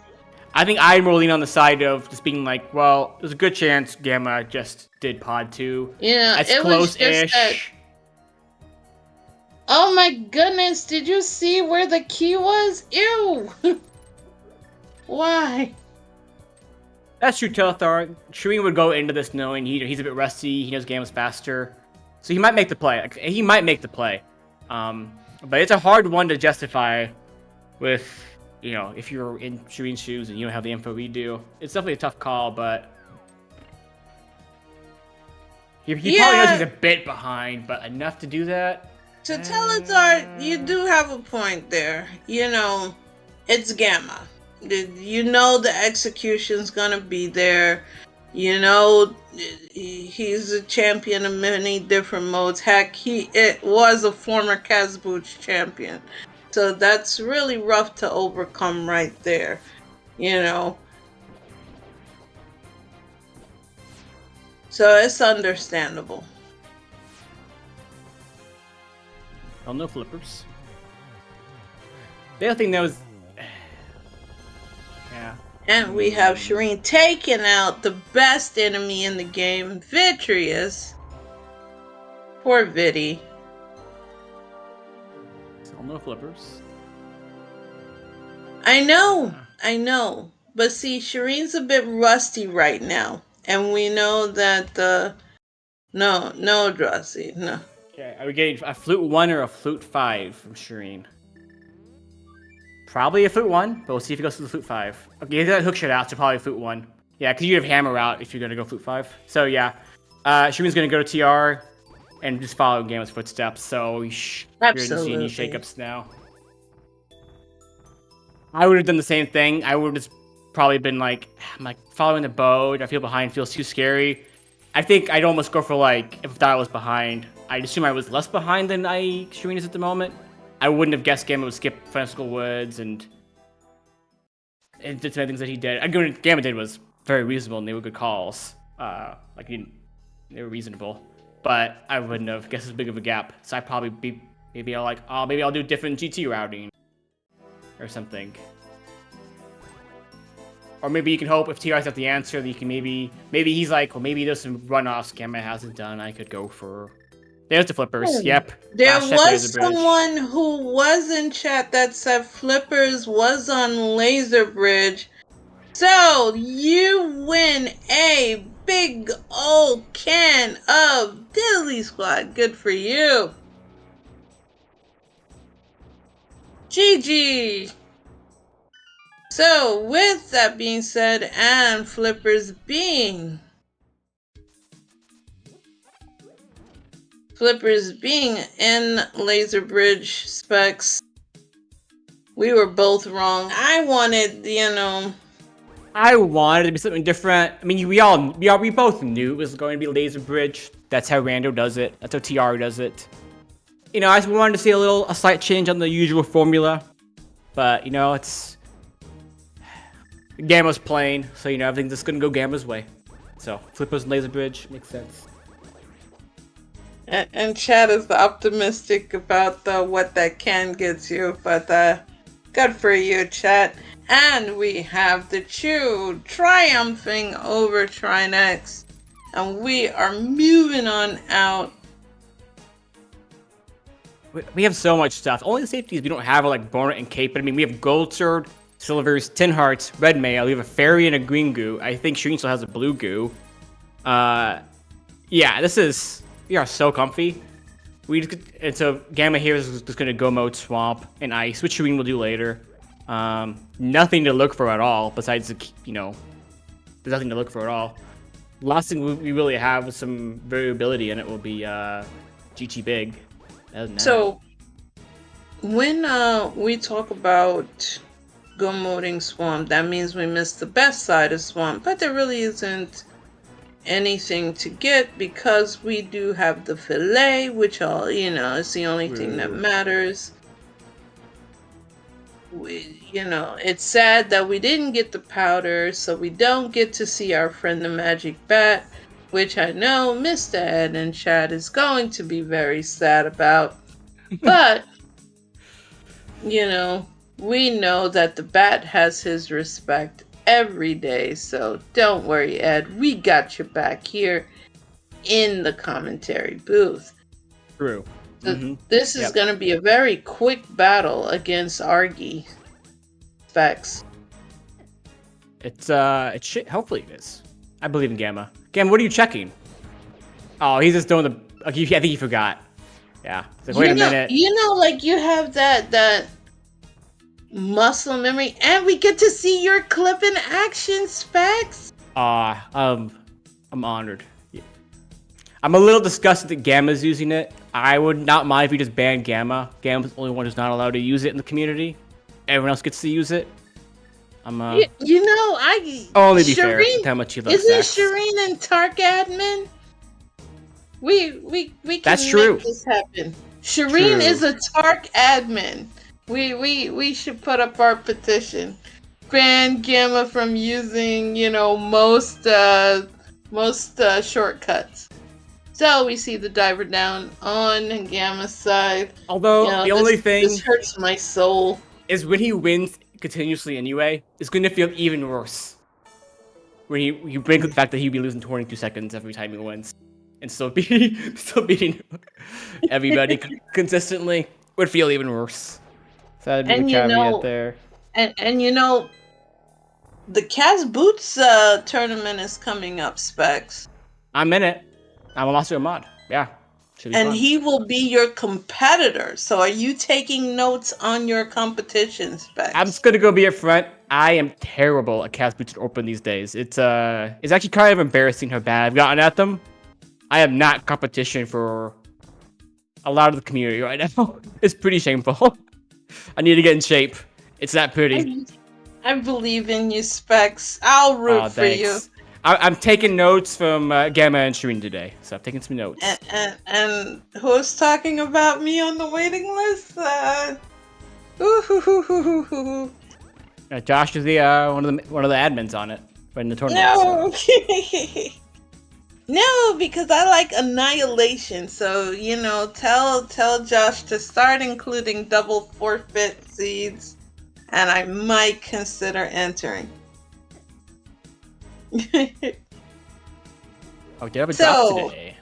I think I'm rolling on the side of just being like, well, there's a good chance Gamma just did pod 2. Yeah, It's it was just that. close-ish. Oh my goodness! Did you see where the key was? Ew! Why? That's true, Telethar. Shareen would go into this knowing he's a bit rusty. He knows Gamma's faster, so he might make the play. He might make the play, but it's a hard one to justify with, you know, if you're in Shareen's shoes and you don't have the info we do. It's definitely a tough call, but he probably knows he's a bit behind, but enough to do that. To Telethar, you do have a point there. You know, it's Gamma. You know the execution's gonna be there. You know he's a champion in many different modes. Heck, it was a former Kazbooch champion. So that's really rough to overcome right there. You know. So it's understandable. Oh, no flippers. The other thing that was... yeah. And we have Shareen taking out the best enemy in the game, Vitreous. Poor Vitty. Still no flippers. I know. But see, Shareen's a bit rusty right now. And we know that no, Drosy, no. Okay, are we getting a flute 1 or a flute 5 from Shareen? Probably a flute 1, but we'll see if he goes to the flute 5. Okay, he's got hook shot out, so probably flute 1. Yeah, because you have hammer out if you're going to go flute 5. So yeah, Shareen's going to go to TR and just follow Gamma's footsteps, so you're going to see any shakeups now. I would have done the same thing. I would have just probably been like, I'm like following the boat. I feel behind, feels too scary. I think I'd almost go for like, if I was behind, I'd assume I was less behind than Shareen is at the moment. I wouldn't have guessed Gamma would skip Fresco Woods and did some things that he did. What Gamma did was very reasonable and they were good calls. They were reasonable. But I wouldn't have guessed as big of a gap. So I'd probably be, maybe I'll do different GT routing or something. Or maybe you can hope if TR's got the answer that you can maybe he's like, well, maybe there's some runoffs Gamma hasn't done. I could go for. There's the flippers. Yep. There was someone who was in chat that said flippers was on Laser Bridge. So you win a big old can of Diddly Squad. Good for you. GG. So with that being said, and flippers being in Laser Bridge specs, we were both wrong. I wanted to be something different. I mean, we both knew it was going to be Laser Bridge. That's how Rando does it. That's how TR does it. You know, I just wanted to see a slight change on the usual formula. But, you know, it's Gamma's playing, so, you know, everything's just going to go Gamma's way. So, flippers and Laser Bridge makes sense. And Chad is optimistic about what that can get you, but good for you, Chad. And we have the Chew triumphing over Trinex, and we are moving on out. We have so much stuff. Only the safeties we don't have are like Bonnet and Cape. But I mean, we have Gold Sword, Silvers, Tin Hearts, Red Mail. We have a Fairy and a Green Goo. I think Shareen still has a Blue Goo. Yeah, we are so comfy. And so Gamma here is just going to go mode Swamp and Ice, which Shareen will do later. Nothing to look for at all, besides, you know, there's nothing to look for at all. Last thing we really have with some variability in it will be GT Big. So, when we talk about go moding Swamp, that means we missed the best side of Swamp, but there really isn't anything to get because we do have the Fillet, which is the only thing that matters. it's sad that we didn't get the powder, so we don't get to see our friend the Magic Bat, which I know Mr. Ed and Chad is going to be very sad about. But, we know that the Bat has his respect every day, so don't worry, Ed. We got your back here in the commentary booth. True. This is going to be a very quick battle against Argy. Specs. It should. Hopefully it is. I believe in Gamma. Gamma, what are you checking? Oh, he's just doing the. I think he forgot. Yeah. Like, wait a minute. Like you have that muscle memory, and we get to see your clip in action, Specs. I'm honored. Yeah. I'm a little disgusted that Gamma's using it. I would not mind if we just banned Gamma. Gamma's the only one who's not allowed to use it in the community. Everyone else gets to use it. I only be fair with how much he loves Isn't sex. Shareen and Tark admin? We can That's true. make this happen. Shareen is a Tark admin. We should put up our petition. Ban Gamma from using, most shortcuts. So we see the diver down on Gamma's side. Although the only thing this hurts my soul is when he wins continuously anyway, it's going to feel even worse. When you bring up the fact that he'd be losing 22 seconds every time he wins, and still beating everybody consistently would feel even worse. So that'd be the caveat there. And the Cat's Boots tournament is coming up, Specs. I'm in it. I'm a master of mod. Yeah. And he will be your competitor. So are you taking notes on your competition, Specs? I'm just gonna go be up front. I am terrible at Cat's Boots and Open these days. It's actually kind of embarrassing how bad I've gotten at them. I am not competition for a lot of the community right now. It's pretty shameful. I need to get in shape. It's that pretty. I believe in you, Specs. I'll root for you. I'm taking notes from Gamma and Shareen today, so I'm taking some notes. And who's talking about me on the waiting list? Josh is the one of the admins on it, in the tournament. No, so. No, because I like annihilation. So tell Josh to start including double forfeit seeds, and I might consider entering. Oh, did I have a drop today?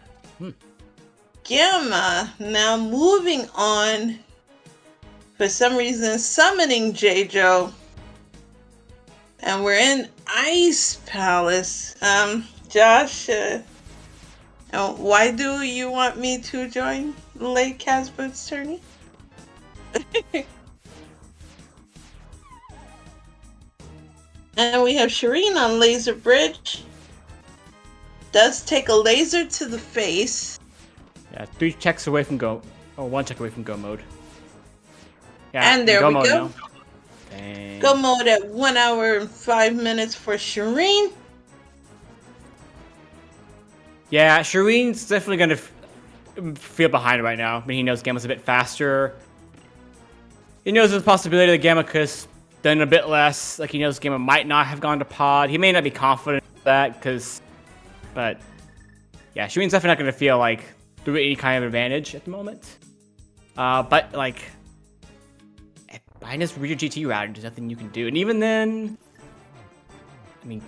Gamma, now moving on. For some reason, summoning J-Jo. And we're in Ice Palace. Josh, why do you want me to join the late Casboot's tourney? And we have Shareen on Laser Bridge. Does take a laser to the face. Yeah, 3 checks away from go. Oh, 1 check away from go mode. Yeah, and there we go. Dang. Go mode at 1 hour and 5 minutes for Shareen. Yeah, Shareen's definitely gonna feel behind right now. I mean, he knows Gamma's a bit faster. He knows there's a possibility that Gamma could have done a bit less. Like, he knows Gamma might not have gone to pod. He may not be confident in that, but yeah, Shareen's definitely not gonna feel like through any kind of advantage at the moment. But like, minus Reader GT router, there's nothing you can do. And even then, I mean,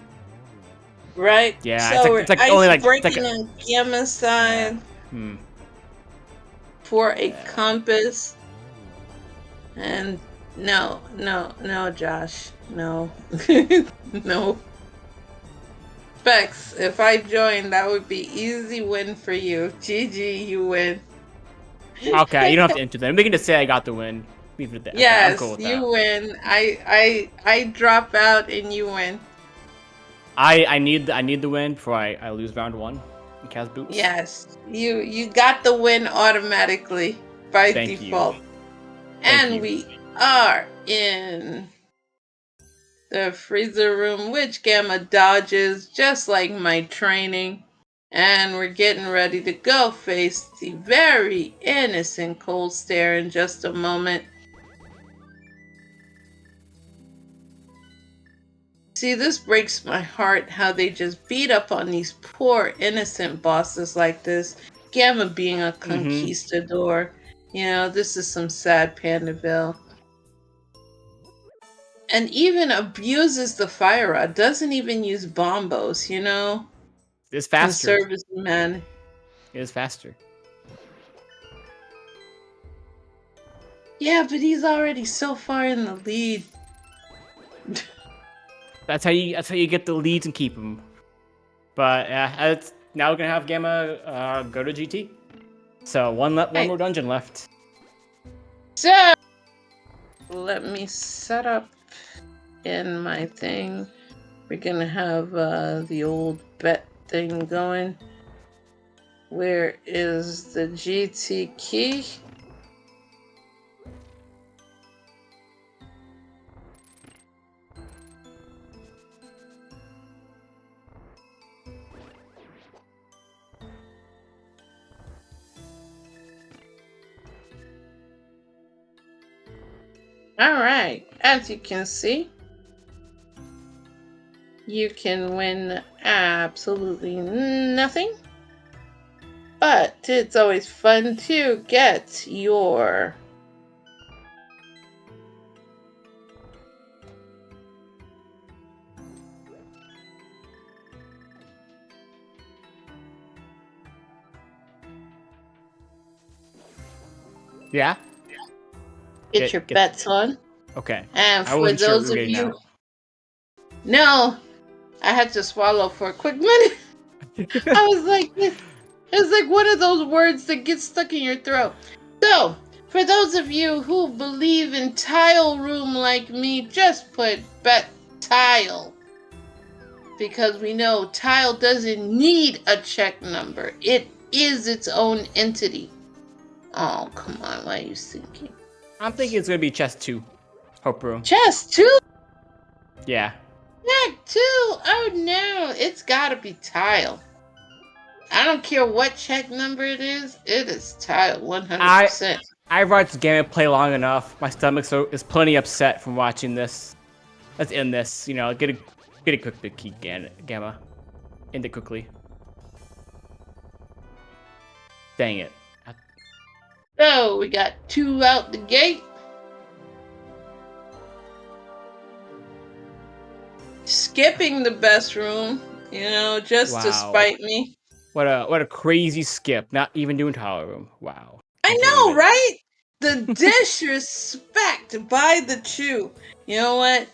right? Yeah, so it's like only like breaking on Gamma's side for a compass. And no, Josh, no, no. Specs, if I joined, that would be easy win for you. GG, you win. Okay, you don't have to enter them. We can just say I got the win. Leave it there. Yes, I'm cool with you that. win. I drop out and you win. I need the win before I lose round 1 in Kaz Boots. Yes, you got the win automatically by default. And we are in the freezer room, which Gamma dodges just like my training. And we're getting ready to go face the very innocent Cold Stare in just a moment. See, this breaks my heart how they just beat up on these poor innocent bosses like this. Gamma being a conquistador. You know, this is some sad Pandaville. And even abuses the fire rod. Doesn't even use bombos, you know? It's faster. Conserves man. It is faster. Yeah, but he's already so far in the lead. That's how you get the leads and keep them. But now we're gonna have Gamma go to GT. So one more dungeon left. So let me set up in my thing. We're gonna have the old bet thing going. Where is the GT key? Alright, as you can see, you can win absolutely nothing. But it's always fun to get your Yeah? get your bets on. Okay. And for those of you... No, I had to swallow for a quick minute. I was like, it's like one of those words that gets stuck in your throat. So, for those of you who believe in tile room like me, just put bet tile. Because we know tile doesn't need a check number. It is its own entity. Oh, come on. Why are you thinking? I'm thinking it's going to be chest 2. Hope room. Chest 2? Yeah. Check 2? Oh, no. It's got to be tile. I don't care what check number it is tile 100%. I've watched Gamma play long enough. My stomach is plenty upset from watching this. Let's end this. You know, get a quick big key, Gamma. End it quickly. Dang it. So we got 2 out the gate. Skipping the best room, you know, just to spite me. What a crazy skip. Not even doing tile room. Wow. I know, right? The disrespect by the Chew. You know what?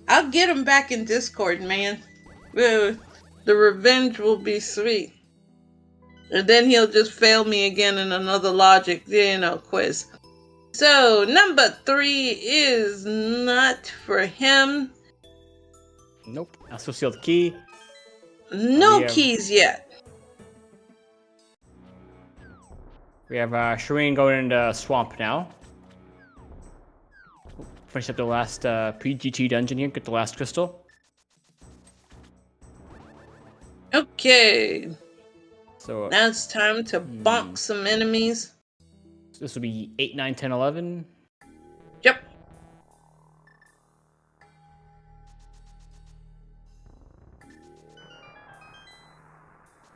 I'll get him back in Discord, man. The revenge will be sweet. And then he'll just fail me again in another logic, you know, quiz. So, number 3 is not for him. Nope. I still see the key. No keys yet. We have Shareen going into Swamp now. Finish up the last pre-GT dungeon here. Get the last crystal. Okay. So now it's time to bonk some enemies. So this will be 8, 9, 10, 11. Yep.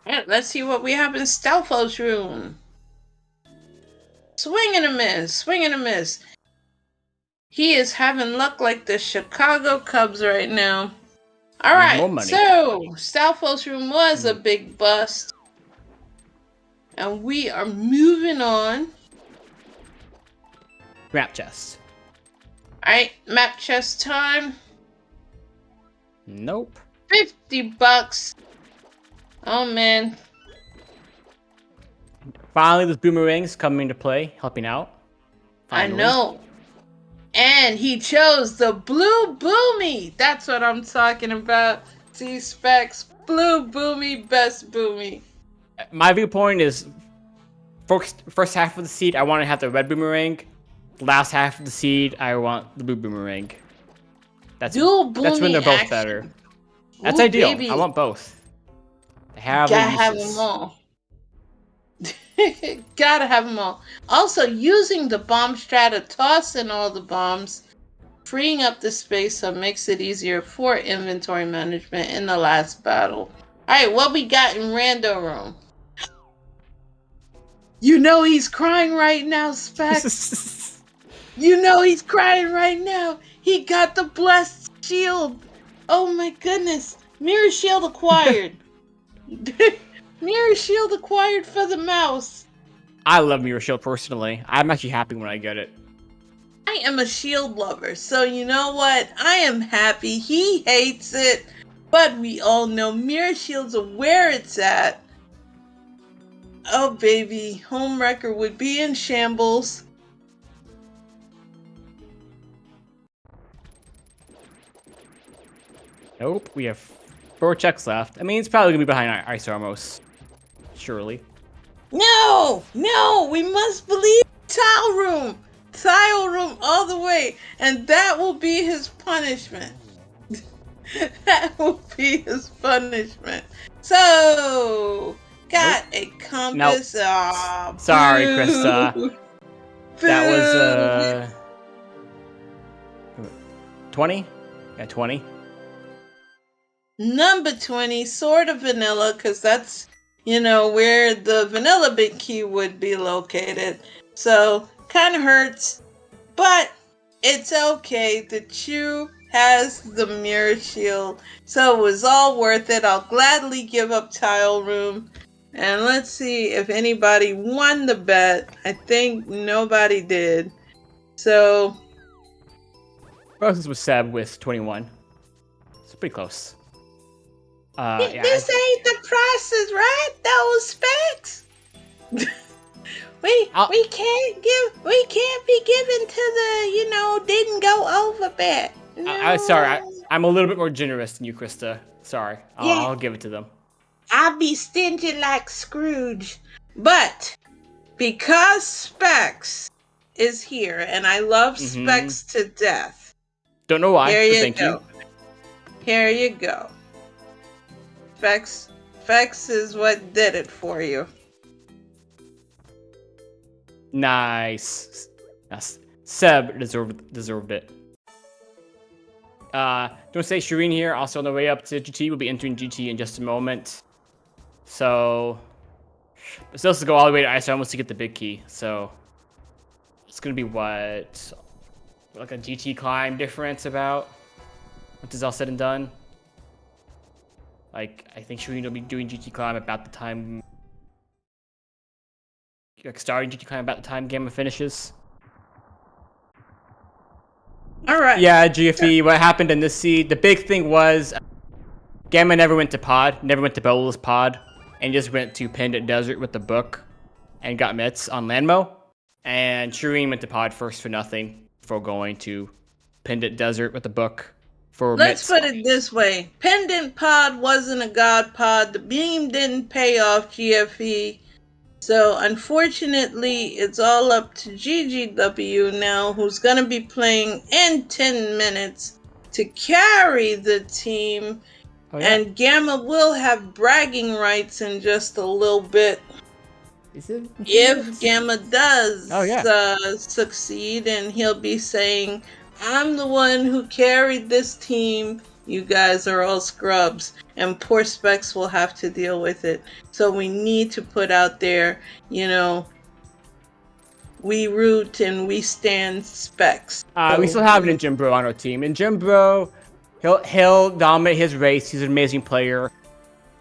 Alright, let's see what we have in Stalfo's room. Swing and a miss. Swing and a miss. He is having luck like the Chicago Cubs right now. Alright, so Stalfo's room was a big bust. And we are moving on. Map chest. Alright, map chest time. Nope. $50. Oh man. Finally, those boomerangs coming into play, helping out. Finally. I know. And he chose the blue boomy. That's what I'm talking about. C-Specs, blue boomy, best boomy. My viewpoint is first half of the seed, I want to have the red boomerang. Last half of the seed, I want the blue boomerang. That's when they're both better. That's ideal. Baby. I want both. Gotta have them all. Gotta have them all. Also, using the bomb strata, tossing all the bombs. freeing up the space so it makes it easier for inventory management in the last battle. Alright, what we got in Rando Room? You know he's crying right now, Specs. You know he's crying right now. He got the blessed shield. Oh my goodness. Mirror shield acquired. Mirror shield acquired for the mouse. I love Mirror Shield personally. I'm actually happy when I get it. I am a shield lover, so you know what? I am happy. He hates it, but we all know mirror shields are where it's at. Oh baby, home wrecker would be in shambles. Nope, we have 4 checks left. I mean, it's probably gonna be behind Ice Armos. Surely. No, we must believe Tile Room. Tile Room all the way, and that will be his punishment. That will be his punishment. So, got a compass. Nope. Oh, Sorry, boo. Krista. That was 20? Yeah, 20. Number 20, sort of vanilla, because that's, where the vanilla big key would be located. So, kind of hurts, but it's okay. The Chew has the mirror shield, so it was all worth it. I'll gladly give up Tile Room. And let's see if anybody won the bet. I think nobody did. So, Process was Seb with 21. It's pretty close. Yeah, this ain't the process, right? Those specs. we can't be given to the didn't go over bet. No. Sorry, I'm a little bit more generous than you, Krista. Sorry, I'll give it to them. I'll be stingy like Scrooge, but because Specs is here, and I love Specs to death. Don't know why. Here you thank go. you. Here you go. Specs is what did it for you. Nice. Yes. Seb deserved it. Don't say Shareen here. Also on the way up to GT. We'll be entering GT in just a moment. So, we're supposed to go all the way to Ice Almost to get the big key. So, it's gonna be what, like a GT climb difference about. What is all said and done? Like, I think Shareen will be doing GT climb about the time. Like starting GT climb about the time Gamma finishes. All right. Yeah, GFE. What happened in this seed? The big thing was Gamma never went to pod, never went to Bola's pod, and just went to Pendant Desert with the book and got mitts on Landmo. And Shareen went to pod first for nothing before going to Pendant Desert with the book for Let's mitts. put it this way. Pendant pod wasn't a god pod. The beam didn't pay off GFE. So, unfortunately, it's all up to GGW now, who's going to be playing in 10 minutes to carry the team. Oh, yeah. And Gamma will have bragging rights in just a little bit. Is it? If Gamma does succeed, and he'll be saying, I'm the one who carried this team. You guys are all scrubs, and poor Specs will have to deal with it. So we need to put out there, we root and we stand Specs. We still have Ninja Bro on our team. Ninja Bro, he'll dominate his race. He's an amazing player,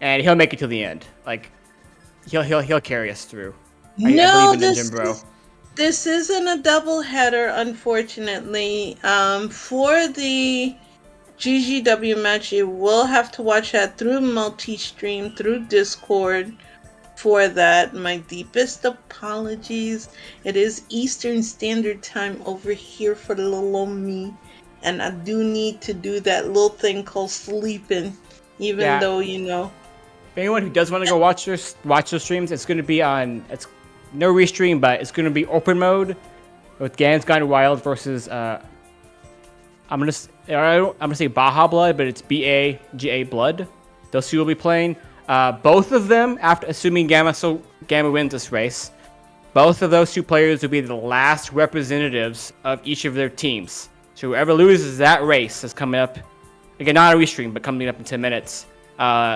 and he'll make it to the end. Like, he'll carry us through. I believe in Ninja Bro. This isn't a double header, unfortunately. For the GGW match, you will have to watch that through multi-stream, through Discord for that. My deepest apologies. It is Eastern Standard Time over here for the little old me, and I do need to do that little thing called sleeping, even though, If anyone who does want to go watch their streams, it's going to be on, it's no restream, but it's going to be open mode with Gans Gone Wild versus, I'm gonna say Baja Blood, but it's BAGA Blood. Those two will be playing. Both of them, after assuming Gamma wins this race, both of those two players will be the last representatives of each of their teams. So whoever loses that race is coming up. Again, not a restream, but coming up in 10 minutes,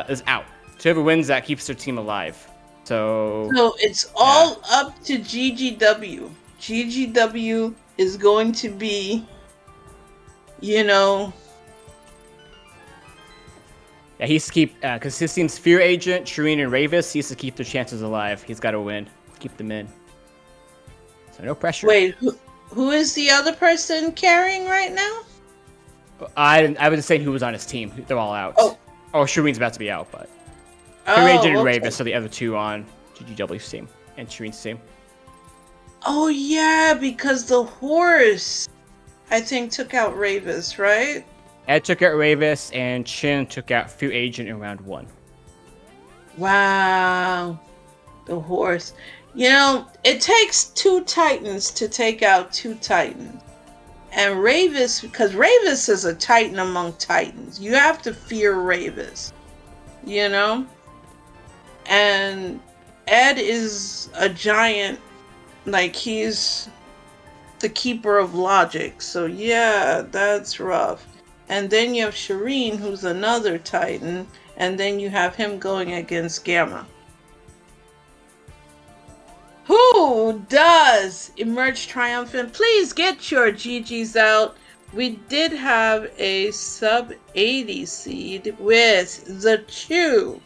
is out. So whoever wins that keeps their team alive. So it's all up to GGW. GGW is going to be, Yeah, he has to keep, because his team's Fear Agent, Shareen, and Ravis. He has to keep their chances alive. He's got to win, keep them in. So no pressure. Wait, who is the other person carrying right now? I was saying who was on his team. They're all out. Oh, Shareen's about to be out, but Fear Agent and okay. Ravis are the other two on GGW's team and Shareen's team. Oh yeah, because the horse, I think, took out Ravis, right? Ed took out Ravis, and Chin took out Fear Agent in round 1. Wow, the horse. It takes 2 Titans to take out 2 Titans. And Ravis, because Ravis is a Titan among Titans. You have to fear Ravis, And Ed is a giant, like he's the keeper of logic. So yeah, that's rough. And then you have Shareen, who's another Titan, and then you have him going against Gamma. Who does emerge triumphant? Please get your GGs out. We did have a sub 80 seed with the 2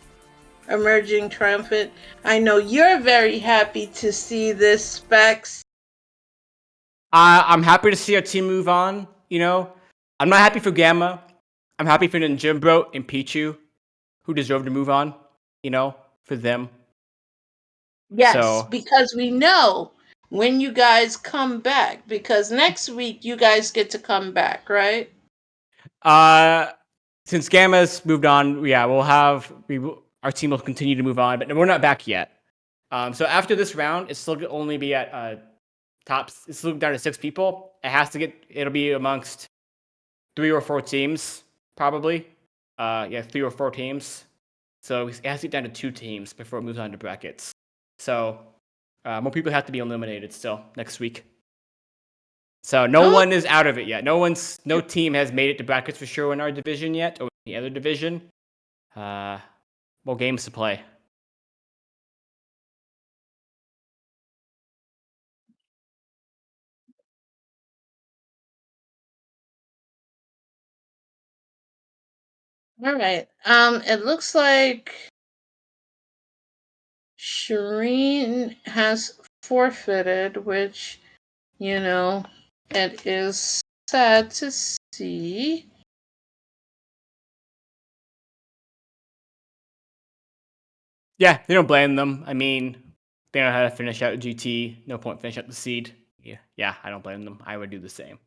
emerging triumphant. I know you're very happy to see this, Specs. I'm happy to see our team move on. I'm not happy for Gamma. I'm happy for Ninjimbro and Pichu, who deserve to move on. For them. Yes, because we know when you guys come back. Because next week you guys get to come back, right? Since Gamma's moved on, yeah, our team will continue to move on, but we're not back yet. So after this round, it's still gonna only be at tops. It's still down to 6 people. It'll be amongst 3 or 4 teams, probably. 3 or 4 teams. So it has to get down to 2 teams before it moves on to brackets. So more people have to be eliminated still next week. So no one is out of it yet. No team has made it to brackets for sure in our division yet, or the other division. More games to play. All right. It looks like Shareen has forfeited, which, it is sad to see. Yeah, they don't blame them. I mean, they know how to finish out GT. No point finish out the seed. Yeah, I don't blame them. I would do the same.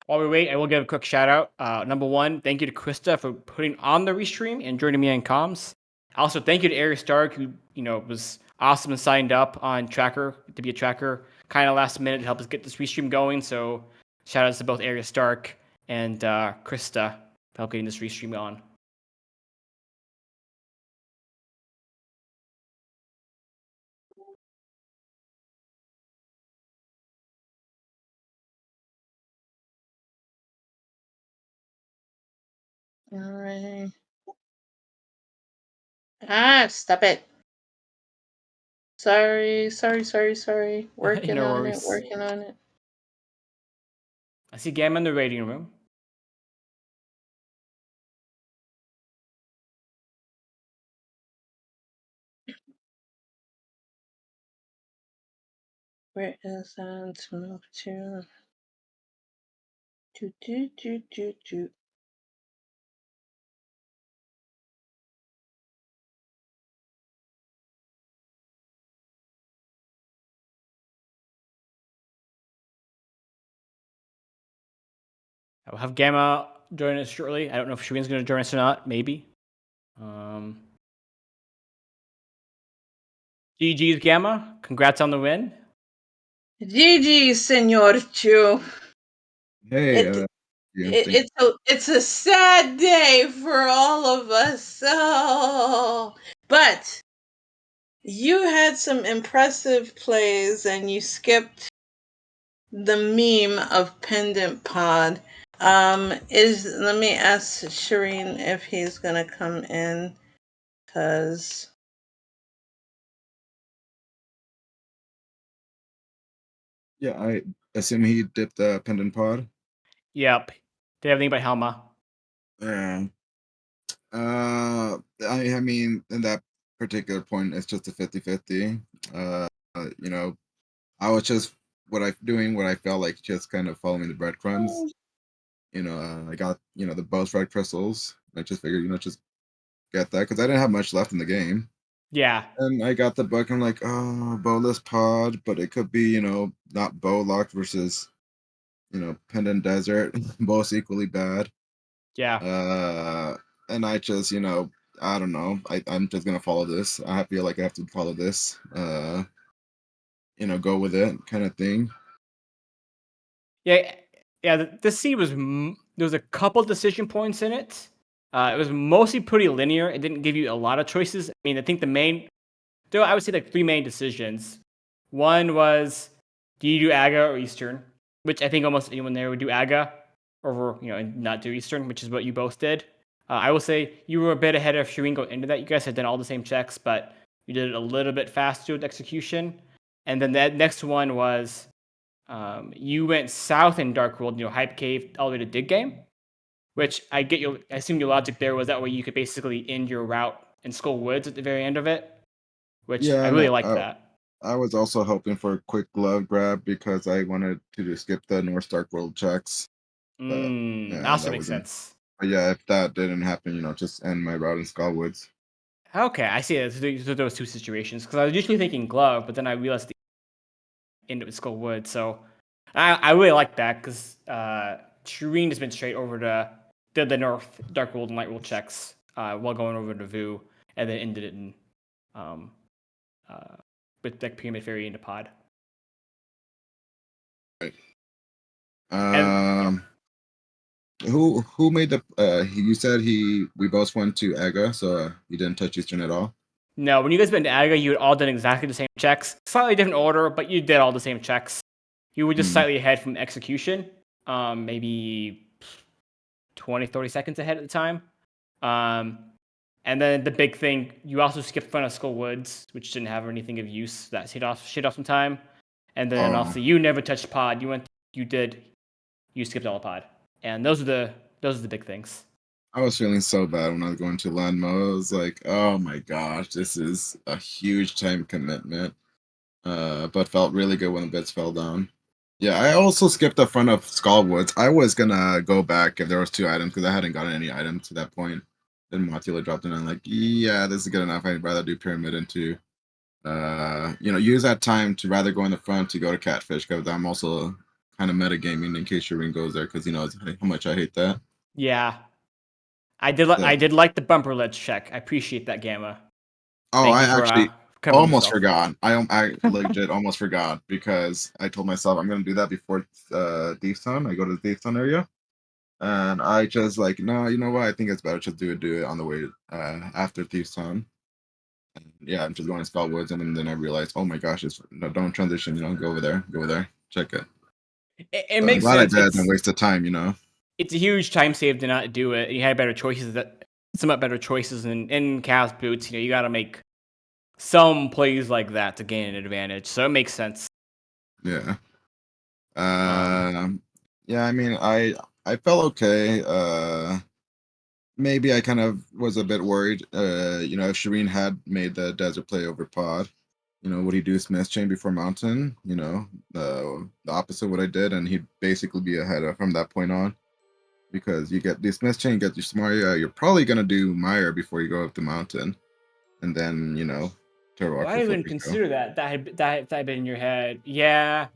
While we wait, I will give a quick shout out. Number 1, thank you to Krista for putting on the restream and joining me in comms. Also, thank you to Aries Stark, who was awesome and signed up on Tracker to be a tracker, kind of last minute to help us get this restream going. So, shout outs to both Aries Stark and Krista for helping getting this restream on. All right. Stop it. Sorry. Working No on worries. it. I see Gamma in the waiting room. Where is that? Move to. Do. I will have Gamma join us shortly. I don't know if Shareen's going to join us or not. Maybe. GG's Gamma. Congrats on the win. GG, Senor Chu. Hey, you. Thank it's a sad day for all of us. So, but you had some impressive plays, and you skipped the meme of Pendant Pod. Is let me ask Shareen if he's gonna come in, cause Yeah, I assume he dipped the pendant pod. Yep. Did everything but Helma. Yeah. I mean, in that particular point, it's just a 50-50. You know, I was just what I felt like, just kind of following the breadcrumbs. I got the both red crystals. I just figured, just get that because I didn't have much left in the game. Yeah. And I got the book. I'm like, oh, bowless pod, but it could be, not bow locked versus, pendant desert, both equally bad. Yeah. Uh, and I just, I don't know. I'm just gonna follow this. I feel like I have to follow this. Go with it, kind of thing. Yeah. Yeah. The scene was there was a couple decision points in it. It was mostly pretty linear. It didn't give you a lot of choices. I mean, I think I would say like three main decisions. One was, do you do Aga or Eastern? Which I think almost anyone there would do Aga over, and not do Eastern, which is what you both did. I will say you were a bit ahead of Shireen going into that. You guys had done all the same checks, but you did it a little bit faster with execution. And then that next one was you went south in Dark World, Hype Cave, all the way to Dig Game, which I get you. I assume your logic there was that way you could basically end your route in Skull Woods at the very end of it, which I Yeah, and really like that. I was also hoping for a quick glove grab because I wanted to just skip the North Stark World checks. But That yeah, also that makes wasn't. sense. But yeah, if that didn't happen, just end my route in Skullwoods. Okay, I see it. So those two situations, because I was usually thinking glove, but then I realized the end of Skull Wood. So I really like that because Shireen has been straight over to the North Dark World and Light World checks while going over to Vu, and then ended it in um, uh, with like Pyramid Fairy into Pod. Right. And yeah, Who made the? You said we both went to Aga, so you didn't touch Eastern at all. no, when you guys went to Aga, you had all done exactly the same checks, slightly different order, but you did all the same checks. You were just Hmm. slightly ahead from execution, maybe 20, 30 seconds ahead at the time. Um, and then the big thing, you also skipped front of Skull Woods, which didn't have anything of use. That shit off some time. And then Oh, also you never touched pod. You skipped all pod. And those are the big things. I was feeling so bad when I was going to Landmo. I was like, oh my gosh, this is a huge time commitment. But felt really good when the bits fell down. Yeah, I also skipped the front of Skullwoods. I was gonna go back if there was two items because I hadn't gotten any items to that point. Then Matila dropped in and I'm like, yeah, this is good enough. I'd rather do Pyramid into use that time to rather go in the front to go to Catfish because I'm also kind of metagaming in case your ring goes there because how much I hate that. Yeah. So, I did like the bumper ledge check. I appreciate that, Gamma. oh, Thank I you for actually covering almost yourself. forgot. I legit almost forgot because I told myself I'm gonna do that before Thief's Town. I go to the Thief's Town area. And I just like, no, you know what? I think it's better to do it on the way after Thieves Town. And yeah, I'm just going to Skullwoods, and then I realized, oh my gosh, no, don't transition. Go over there, check it. It So I'm makes glad I sense. did and wasted time. It's a huge time save to not do it. You had better choices somewhat better choices in Chaos Boots. You got to make some plays like that to gain an advantage. So it makes sense. Yeah. Um, Yeah. I mean, I felt okay. Maybe I kind of was a bit worried. If Shireen had made the desert play over pod, would he do Smith Chain before Mountain? The opposite of what I did, and he'd basically be ahead from that point on. Because you get the Smith Chain, get your Smaria, you're probably gonna do Meyer before you go up the mountain, and then well, Turok I for didn't even Flippy Show. consider that had been in your head. Yeah,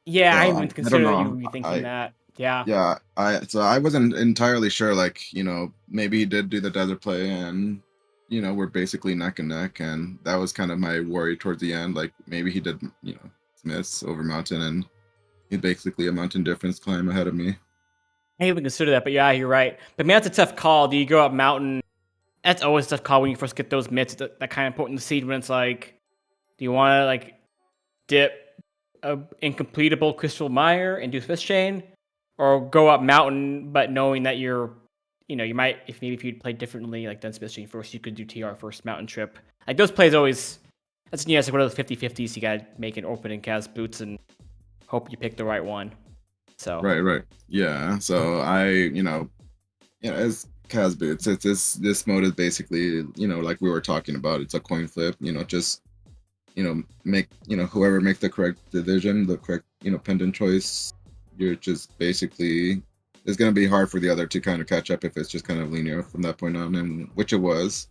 yeah, I So didn't even I don't consider that you know. were thinking that. Yeah, I wasn't entirely sure. Like maybe he did do the desert play, and we're basically neck and neck, and that was kind of my worry towards the end. Like maybe he did Smiths over mountain, and he's basically a mountain difference climb ahead of me. I didn't even consider that, but yeah, you're right. But man, that's a tough call. Do you go up mountain? That's always a tough call when you first get those mitts. That kind of important to seed when it's like, do you want to like dip a incompletable crystal mire and do fish chain, or go up mountain but knowing that you're, you might if you'd play differently like done fish chain first, you could do TR first mountain trip. Like those plays always. That's like one of those 50-50s. You gotta make an open in Kaz boots and hope you pick the right one. So Right. Yeah. So as Kaz boots, it's this mode is basically, like we were talking about, it's a coin flip. Just make whoever makes the correct division, the correct pendant choice. You're just basically, it's gonna be hard for the other to kind of catch up if it's just kind of linear from that point on, and which it was.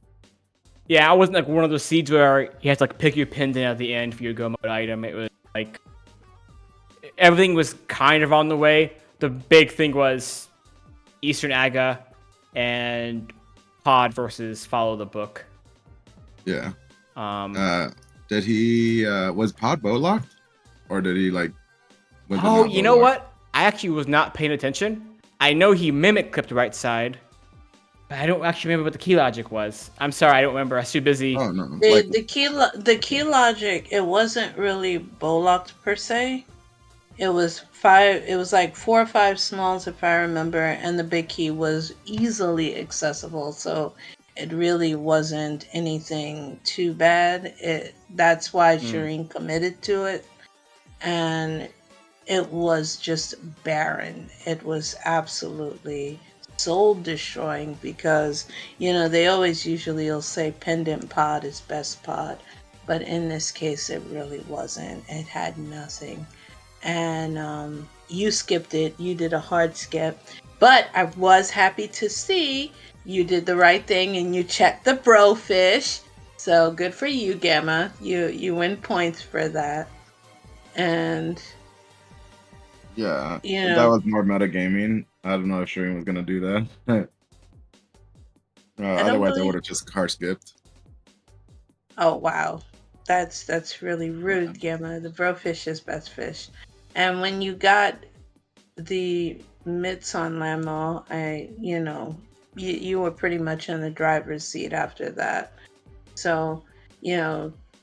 yeah, I wasn't like one of those seeds where you had to like pick your pendant at the end for your go mode item. It was like everything was kind of on the way. The big thing was Eastern Aga and Pod versus Follow the Book. Yeah. Um, Did he was Pod bow locked, or did he like? Was it oh, not you bow know locked? what? I actually was not paying attention. I know he mimic clipped right side, but I don't actually remember what the key logic was. I'm sorry, I don't remember. I was too busy. Oh no, The like the key logic, it wasn't really bow locked per se. It was five. It was like 4 or 5 smalls, if I remember, and the big key was easily accessible. So it really wasn't anything too bad. That's why Mm. Shareen committed to it, and it was just barren. It was absolutely soul destroying because they always usually will say pendant pod is best pod, but in this case it really wasn't. It had nothing, and you skipped it. You did a hard skip, but I was happy to see you did the right thing and you checked the brofish. So good for you, Gamma. You win points for that, and yeah, you that know was more metagaming. I don't know if Shireen was gonna do that. I don't Otherwise, I would believe. have just hard skipped. Oh wow, that's really rude, Gamma. The brofish is best fish, and when you got the mitts on Lamo, you were pretty much in the driver's seat after that. So,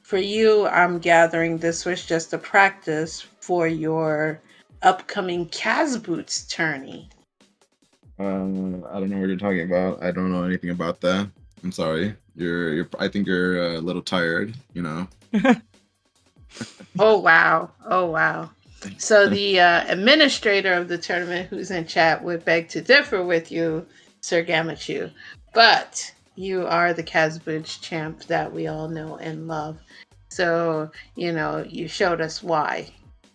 for you, I'm gathering this was just a practice for your upcoming Kaz Boots tourney. I don't know what you're talking about. I don't know anything about that. I'm sorry. You're. I think you're a little tired. Oh wow! Oh wow! So the administrator of the tournament, who's in chat, would beg to differ with you, Sir Gammachuu. But you are the Kazbooch champ that we all know and love. So you showed us why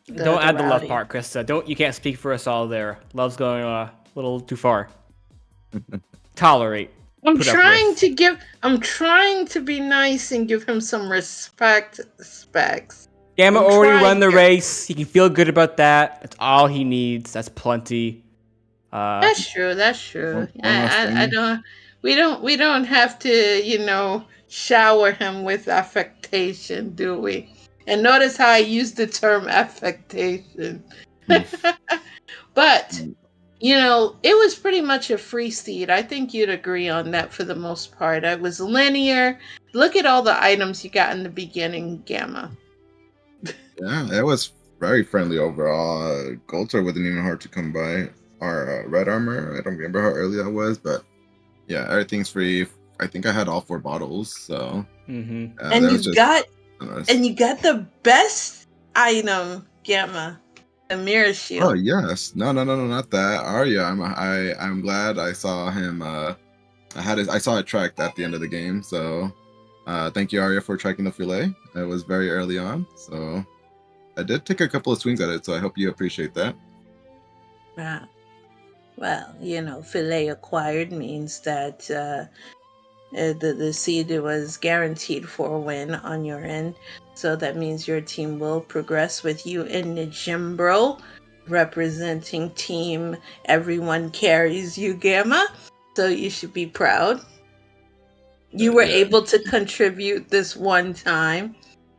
Don't the add the love routing. part, Krista. Don't. You can't speak for us all there. Love's going a little too far. Tolerate. Put up with. I'm trying to be nice and give him some respect, specs. Gamma I'm already run trying. the race. He can feel good about that. That's all he needs. That's plenty. Uh, That's true. That's true. One last I thing. don't. We don't have to shower him with affectation, do we? And notice how I use the term affectation. Hmm. But it was pretty much a free seed. I think you'd agree on that for the most part. It was linear. Look at all the items you got in the beginning, Gamma. Yeah, it was very friendly overall. Goldster wasn't even hard to come by. Our red armor, I don't remember how early that was, but yeah, everything's free. I think I had all 4 bottles, so mm-hmm. And that you was just got nice. and you got the best item, Gamma, the mirror Oh shield. yes, no, not that. Arya, I'm glad I saw him. I saw it tracked at the end of the game, so thank you Arya for tracking the fillet. It was very early on, so I did take a couple of swings at it, so I hope you appreciate that. Ah, well, filet acquired means that the seed was guaranteed for a win on your end. So that means your team will progress with you in Nijimbro, representing team Everyone Carries You Gamma. So you should be proud. You were Yeah, able to contribute this one time,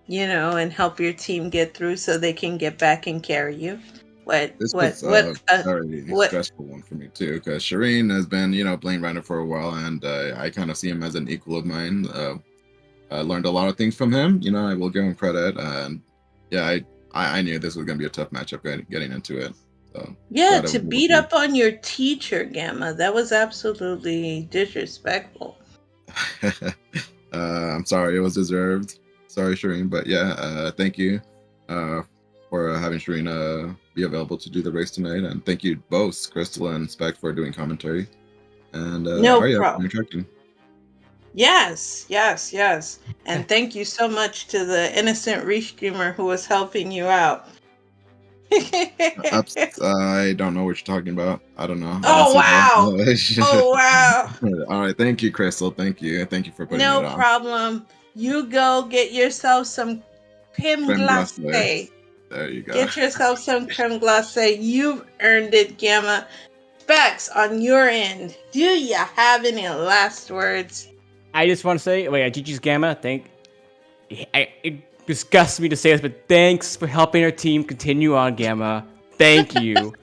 and help your team get through so they can get back and carry you. This was very what? stressful one for me too, because Shareen has been, playing Rhino for a while, and I kind of see him as an equal of mine. I learned a lot of things from him. I will give him credit, and yeah, I knew this was gonna be a tough matchup getting into it. So Yeah, glad I to was able beat to. up on your teacher, Gamma, that was absolutely disrespectful. I'm sorry, it was deserved. Sorry, Shareen, but yeah, thank you uh, for having Shareen be available to do the race tonight, and thank you both, Crystal and Spec, for doing commentary. And No Arya for problem. interacting. Yes, yes, yes. And thank you so much to the innocent restreamer who was helping you out. I don't know what you're talking about. I don't know. I didn't Oh see wow! that. Oh wow! All right, thank you, Crystal. Thank you for putting it No on. problem. You go get yourself some creme Creme glace. brulee. There you go. Get yourself some creme glace. You've earned it, Gamma. Specs on your end. Do you have any last words? I just want to say, GG's Gamma. It disgusts me to say this, but thanks for helping our team continue on, Gamma. Thank you.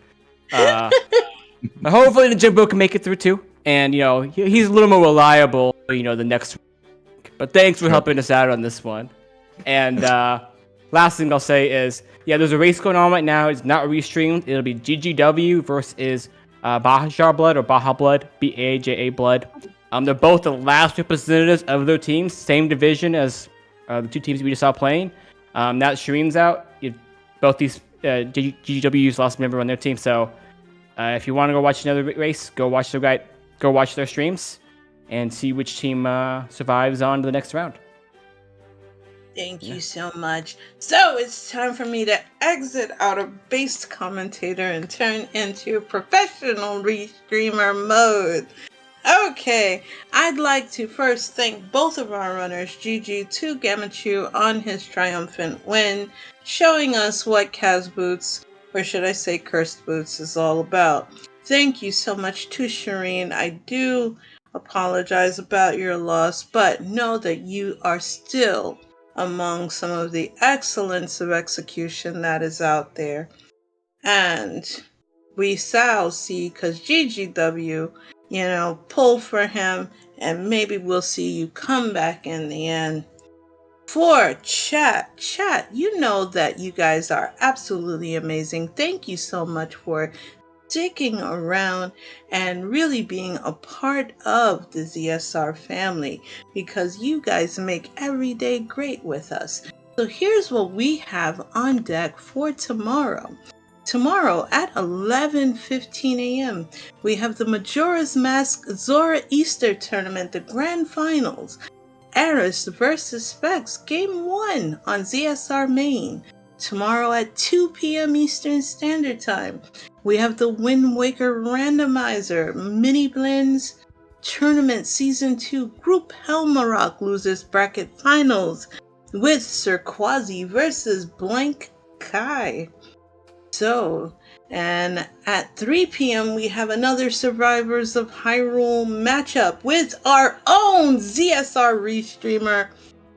Hopefully the Jimbo can make it through too, and he's a little more reliable. The next week. But thanks for helping us out on this one. And last thing I'll say is, there's a race going on right now. It's not restreamed. It'll be GGW versus Baja Blood or Baja Blood, BAJA Blood. They're both the last representatives of their teams, same division as the two teams we just saw playing. Now that Shareen's out, both these GGW's lost a member on their team. So if you want to go watch another race, go watch their streams, and see which team survives on to the next round. Thank you so much. So it's time for me to exit out of base commentator and turn into professional restreamer mode. Okay, I'd like to first thank both of our runners, GG to Gammachuu on his triumphant win, showing us what Kaz Boots, or should I say Cursed Boots, is all about. Thank you so much to Shareen. I do apologize about your loss, but know that you are still among some of the excellence of execution that is out there. And we shall see, because GGW, pull for him, and maybe we'll see you come back in the end. For chat, you know that you guys are absolutely amazing. Thank you so much for sticking around and really being a part of the ZSR family, because you guys make every day great with us. So here's what we have on deck for tomorrow. Tomorrow at 11:15 a.m., we have the Majora's Mask Zora Easter Tournament, the Grand Finals. Aris versus Specs, Game 1 on ZSR Main. Tomorrow at 2 p.m. Eastern Standard Time, we have the Wind Waker Randomizer Mini Blends Tournament Season 2 Group Helmarock Losers Bracket Finals with Sir Quasi versus Blank Kai. So, and at 3 p.m., we have another Survivors of Hyrule matchup with our own ZSR restreamer,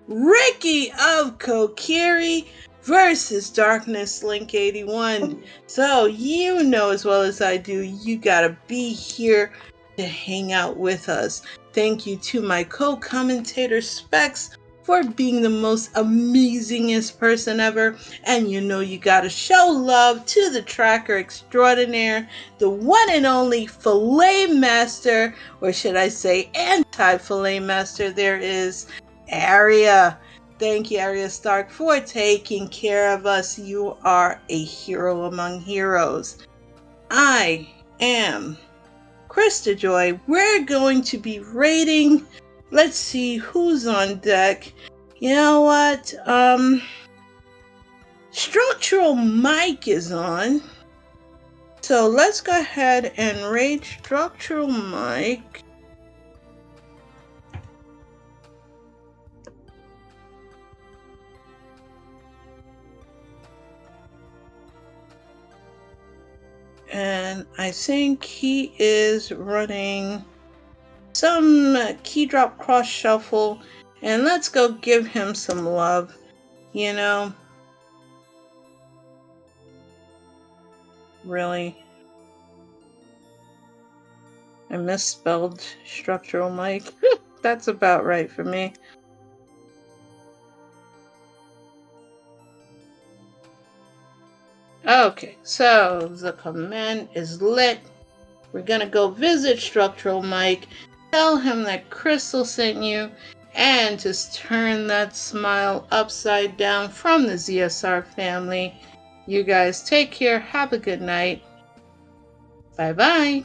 Ricky of Kokiri versus Darkness Link 81. So, you know as well as I do, you gotta be here to hang out with us. Thank you to my co-commentator Specs for being the most amazingest person ever. And you gotta show love to the tracker extraordinaire, the one and only fillet master, or should I say anti-fillet master there is, Arya. Thank you, Arya Stark, for taking care of us. You are a hero among heroes. I am Krista Joy. We're going to be rating. Let's see who's on deck. You know what? Structural Mike is on. So let's go ahead and rate Structural Mike. And I think he is running some key drop cross shuffle. And let's go give him some love, Really? I misspelled structural mic. That's about right for me. Okay, so the command is lit. We're gonna go visit Structural Mike, tell him that Crystal sent you, and just turn that smile upside down from the ZSR family. You guys take care, have a good night. Bye bye.